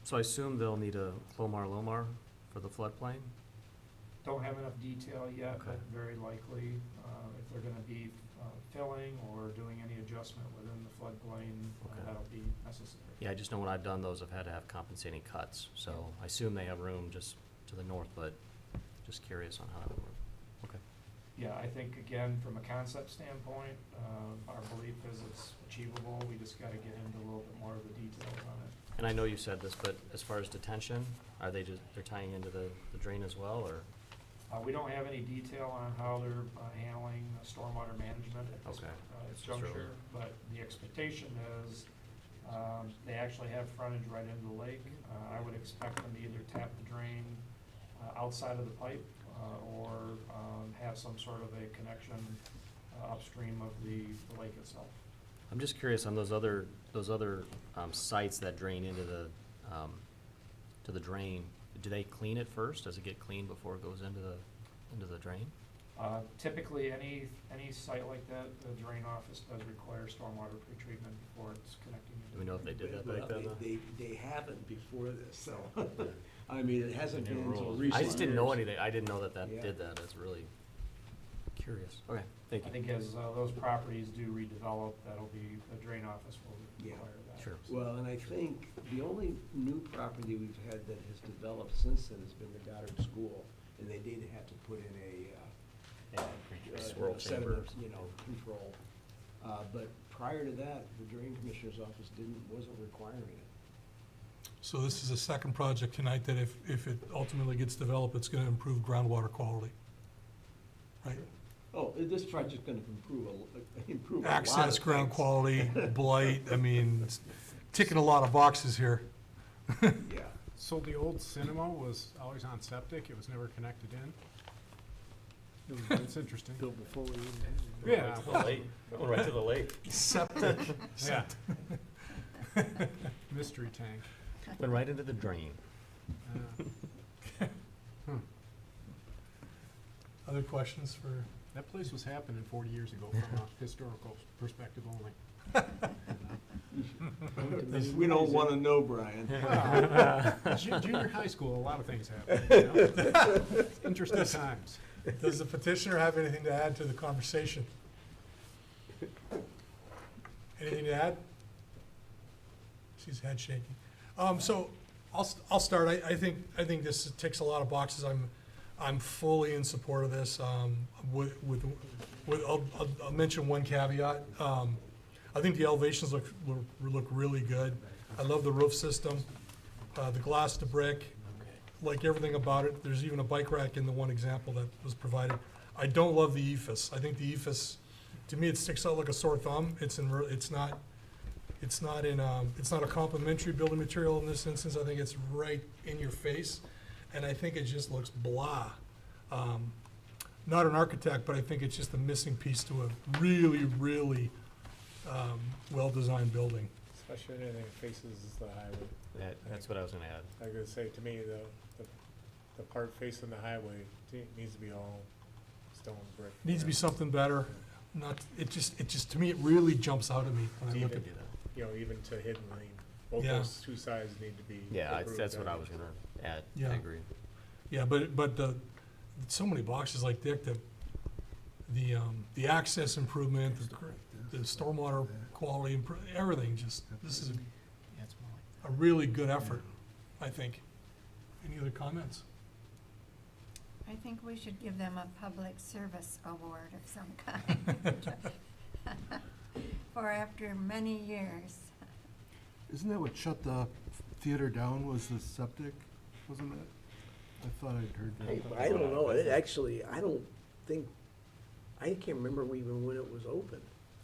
So I assume they'll need a Lomar for the floodplain? Don't have enough detail yet, Okay. but very likely, if they're gonna be filling or doing any adjustment within the floodplain, Okay. that'll be necessary. Yeah, I just know when I've done those, I've had to have compensating cuts, so I assume they have room just to the north, but just curious on how that would work. Okay. Yeah, I think, again, from a concept standpoint, our belief is it's achievable. We just gotta get into a little bit more of the details on it. And I know you said this, but as far as detention, are they they're tying into the drain as well, or? We don't have any detail on how they're handling stormwater management at this Okay. this It's early. juncture, but the expectation is they actually have frontage right into the lake. I would expect them to either tap the drain outside of the pipe or have some sort of a connection upstream of the lake itself. I'm just curious on those other sites that drain into to the drain. Do they clean it first? Does it get cleaned before it goes into the drain? Typically, any site like that, the drain office does require stormwater pretreatment before it's connecting. Do we know if they did that back Well, then? they haven't before this, so, I mean, it hasn't been until recent. I just didn't know years. anything. I didn't know that Yeah. did that. That's really curious. Okay, thank I you. think as those properties do redevelop, that'll be, the drain office will Yeah. require that. Sure. Well, and I think the only new property we've had that has developed since then has been the Goddard School, and they did have to put in a Swirl sediment, chamber. control. But prior to that, the drain commissioner's office wasn't requiring it. So this is a second project tonight that if it ultimately gets developed, it's gonna improve groundwater quality, right? Oh, this project's gonna improve a lot of Access, ground things. quality, blight, I mean, it's ticking a lot of boxes here. Yeah. So the old cinema was always on septic, it was never connected in? It's interesting. Built before we even Yeah. To the lake. Going right to the lake. Septic. Yeah. Mystery tank. Went right into the drain. Other questions for, That place was happening 40 years ago from a historical perspective only. We don't wanna know, Brian. Junior high school, a lot of things happen. Interesting times. does the petitioner have anything to add to the conversation? Anything to add? She's head shaking. So I'll start. I think this ticks a lot of boxes. I'm fully in support of this. I'll mention one caveat. I think the elevations look really good. I love the roof system, the glass to brick, like everything about it. There's even a bike rack in the one example that was provided. I don't love the ephes. I think the ephes, to me, it sticks out like a sore thumb. It's not a complimentary building material in this instance. I think it's right in your face, and I think it just looks blah. Not an architect, but I think it's just a missing piece to a really well-designed building. Especially anything that faces the highway. That's what I was gonna add. I was gonna say, to me, the part facing the highway needs to be all stone brick. Needs to be something better. It just, to me, it really jumps out at me when I You look can at do that. You know, even to hidden lane, both Yeah. those two sides need to be. Yeah, improved that's what I on was each gonna other. add. Yeah. I agree. Yeah, but so many boxes like Dick that the access improvement, the stormwater quality, everything, just, this is a really good effort, I think. Any other comments? I think we should give them a public service award of some kind. For after many years. Isn't that what shut the theater down, was the septic? Wasn't it? I thought I'd heard that. I don't know, it actually, I don't think, I can't remember even when it was open.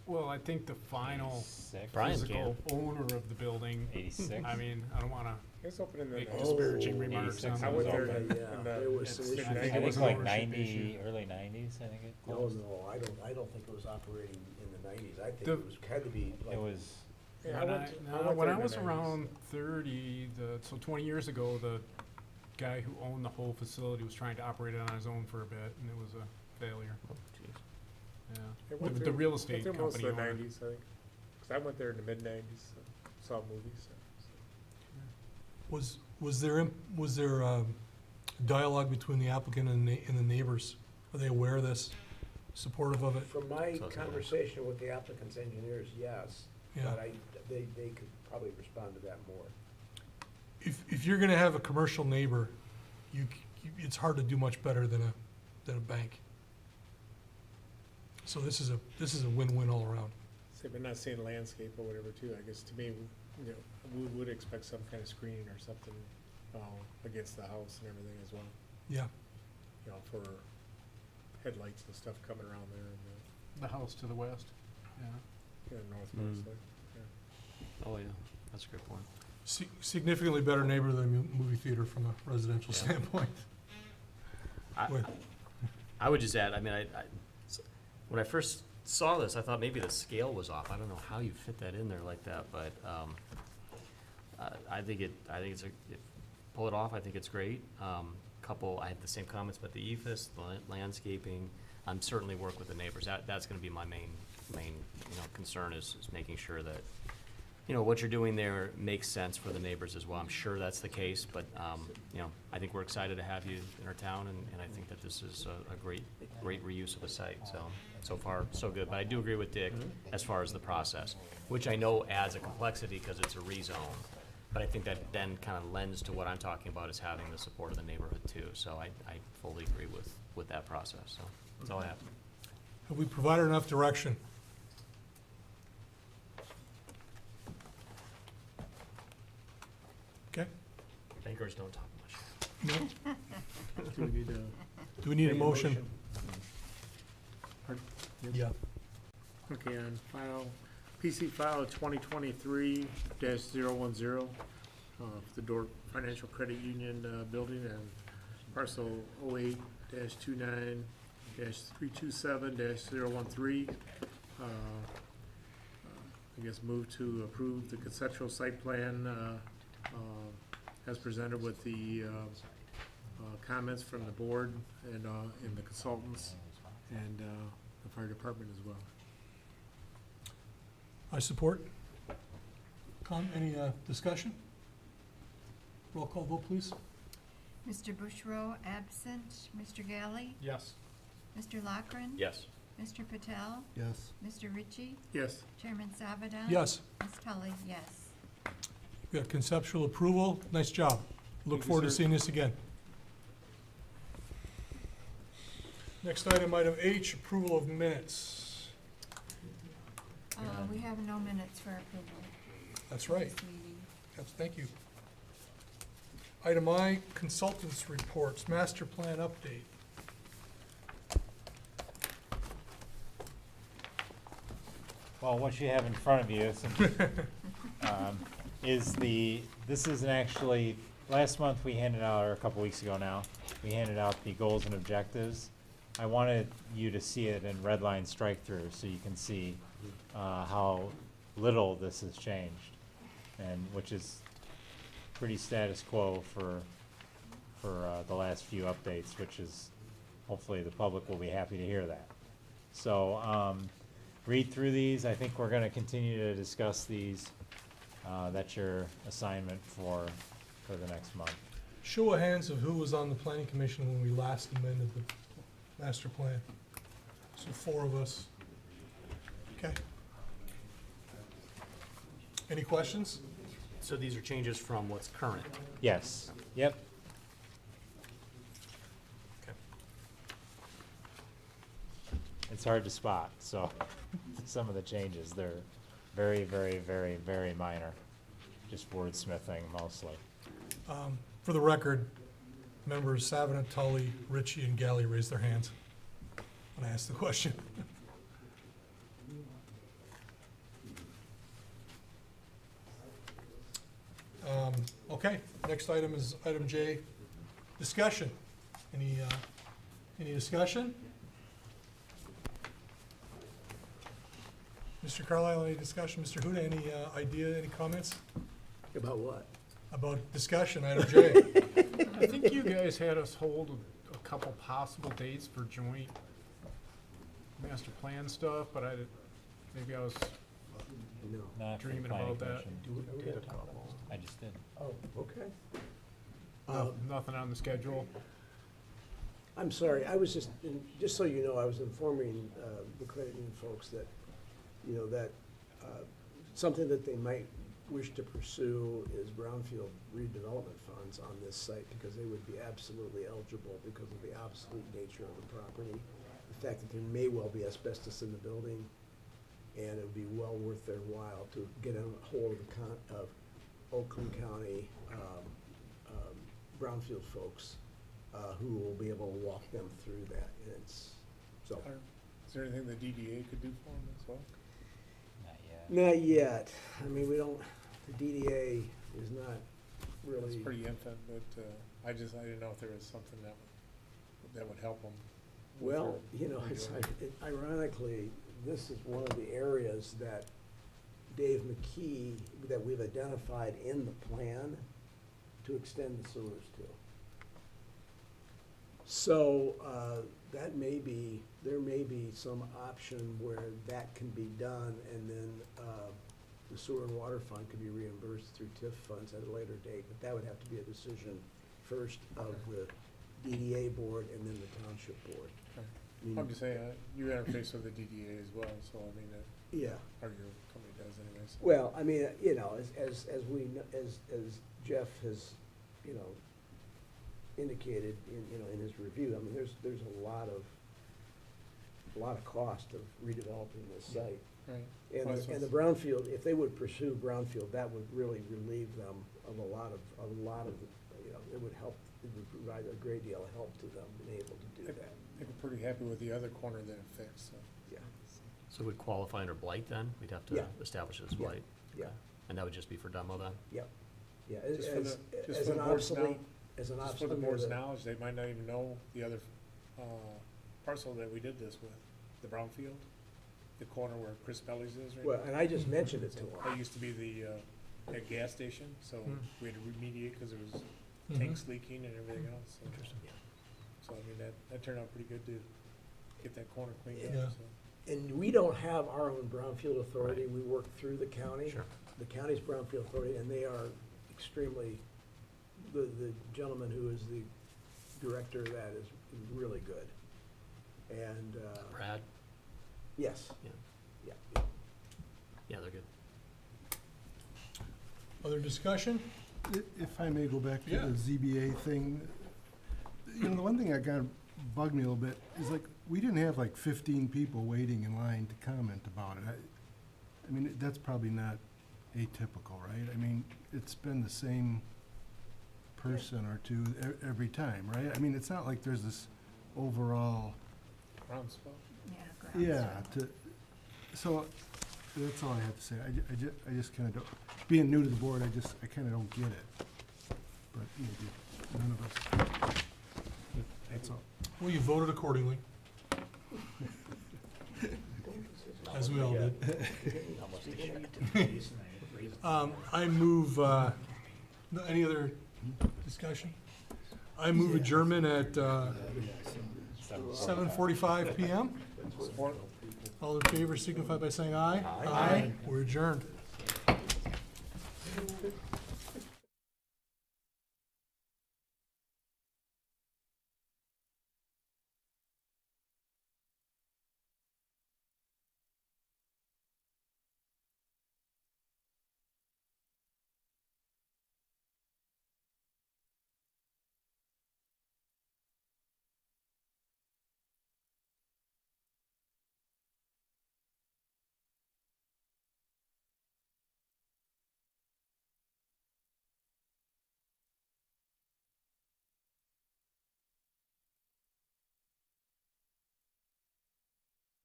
Well, I think the final 86. Brian physical owner of the building, 86. I mean, I don't wanna It's open in the. make disparaging Oh, remarks 86 on I went there the in Yeah, the- in the. there was some it's issues. I think I it was think an like ownership 90, issue. early 90s, I think it No, closed. no, I don't think it was operating in the nineties, I think The- it was, had to be like. It was, Yeah, When went I, to- no, went when there I in was the 90s. around 30, so 20 years ago, the guy who owned the whole facility was trying to operate it on his own for a bit, and it was a failure. Oh, jeez. Yeah. It went The through- real went estate through most of company the owner. 90s, I think. 'Cause I went there in the mid-90s, saw movies. Was there dialogue between the applicant and the neighbors? Are they aware of this, supportive of it? From my So it's not- conversation with the applicant's engineers, yes, Yeah. but they could probably respond to that more. If you're gonna have a commercial neighbor, it's hard to do much better than a bank. So this is a win-win all around. See, but not saying landscape or whatever too, I guess to me, you know, we would expect some kind of screening or something, against the house and everything as well, Yeah. you know, for headlights and stuff coming around there and The house to the west, yeah. northwest, like, Oh, yeah, that's a good point. Significantly better neighbor than a movie theater from a residential Yeah. standpoint. Wait. I would just add, I mean, when I first saw this, I thought maybe the scale was off. I don't know how you fit that in there like that, but I think pull it off, I think it's great. I had the same comments about the ephes, the landscaping. I'm certainly work with the neighbors. That's gonna be my main, concern is making sure that, what you're doing there makes sense for the neighbors as well. I'm sure that's the case, but, I think we're excited to have you in our town, and I think that this is a great reuse of the site, so far, so good. But I do agree with Dick as far as the process, which I know adds a complexity because it's a rezone. But I think that then kind of lends to what I'm talking about, is having the support of the neighborhood too. So I fully agree with that process, so that's all I have. Have we provided enough direction? Okay. Bankers don't talk much. No? Do we need to? Do we need a make motion? Pardon? Yeah. Okay, on file, PC file 2023-010, the Dorp Financial Credit Union building, and parcel 08-29-327-013. I guess move to approve the conceptual site plan as presented with the comments from the board and the consultants and the fire department as well. I support. Any discussion? Roll call vote, please. Mr. Bushro absent. Mr. Galley? Yes. Mr. Lockren? Yes. Mr. Patel? Yes. Mr. Ritchie? Yes. Chairman Savada? Yes. Ms. Tully, yes. We got conceptual approval. Nice job. Look Thank you, forward to sir. seeing this again. Next item H, approval of minutes. We have no minutes for approval. That's right. This meeting. Yes, thank you. Item I, consultants' reports, master plan update. well, what you have in front of you this is actually, last month we handed out, or a couple weeks ago now, we handed out the goals and objectives. I wanted you to see it in red line strike through so you can see how little this has changed, and which is pretty status quo for the last few updates, which is, hopefully the public will be happy to hear that. So read through these. I think we're going to continue to discuss these. That's your assignment for the next month. Show of hands of who was on the planning commission when we last amended the master plan. So 4 of us. Okay. Any questions? So these are changes from what's current. Yes, yep. Okay. It's hard to spot, so some of the changes, they're very, very, very, very minor. Just wordsmithing mostly. For the record, members Savin, Tully, Ritchie, and Galley raised their hands when I asked the question. Okay, next item is item J, discussion. Any discussion? Mr. Carlisle, any discussion? Mr. Huda, any idea, any comments About what? about discussion, item J? I think you guys had us hold a couple possible dates for joint master plan stuff, but maybe I was No. Not for the dreaming planning about that. commission. We did a couple. I just did. Oh, okay. Nothing on the schedule. I'm sorry, I was just so you know, I was informing the credit union folks that, you know, that something that they might wish to pursue is brownfield redevelopment funds on this site, because they would be absolutely eligible because of the obsolete nature of the property. The fact that there may well be asbestos in the building, and it would be well worth their while to get a hold of Oakland County brownfield folks who will be able to walk them through that. And it's, so. Is there anything the DDA could do for them as well? Not yet. Not yet. I mean, we don't, the DDA is not really. It's pretty infant, but I didn't know if there was something that would help them. Well, you know, ironically, this is one of the areas that Dave McKee, that we've identified in the plan to extend the sewers to. So, there may be some option where that can be done, and then, the sewer and water fund could be reimbursed through TIF funds at a later date, but that would have to be a decision first of the DDA board and then the township board. I mean, I'm just saying, you interface with the DDA as well, so I mean, yeah. or your company does anyway, so. Well, I mean, you know, as Jeff has, you know, indicated in his review, I mean, there's a lot of cost of redeveloping this site. Right. And the brownfield, if they would pursue brownfield, that would really relieve them of a lot of, you know, it would help, it would provide a great deal of help to them being able to do that. I think we're pretty happy with the other corner that it fixed, so. Yeah, So it would qualify under blight then? We'd have to Yeah. establish it as Yeah. blight? yeah, Okay. And that would just be for demo then? yeah. Just for As the an board's obsolete, as an Just for the obsolete. board's knowledge, they might not even know the other parcel that we did this with, the brownfield, the corner where Chris Belly's is right Well, now. and I just mentioned it to them. That used to be that gas station, so we had to remediate because there was Mhm. tanks leaking and everything else. So- Interesting. So, I mean, that turned out pretty good to get that corner cleaned Yeah. up, so. And we don't have our own brownfield authority, we work through the county. Sure. The county's brownfield authority, and they are extremely, the gentleman who is the director of that is really good. And, Brad? yes. Yeah. Yeah. Yeah, they're good. Other discussion? If I may go back to Yeah. the ZBA thing, you know, the one thing that kind of bugged me a little bit is like, we didn't have like 15 people waiting in line to comment about it. I mean, that's probably not atypical, right? I mean, it's been the same person or two every time, right? I mean, it's not like there's this overall, Ground spot. yeah, so that's all I have to say. I just kind of don't, being new to the board, I kind of don't get it. But maybe none of us. That's all. Well, you voted accordingly, as we all did. I move, no, any other discussion? I move adjournment at 7:45 PM. Support. All in favor signify by saying aye. Aye. We're adjourned.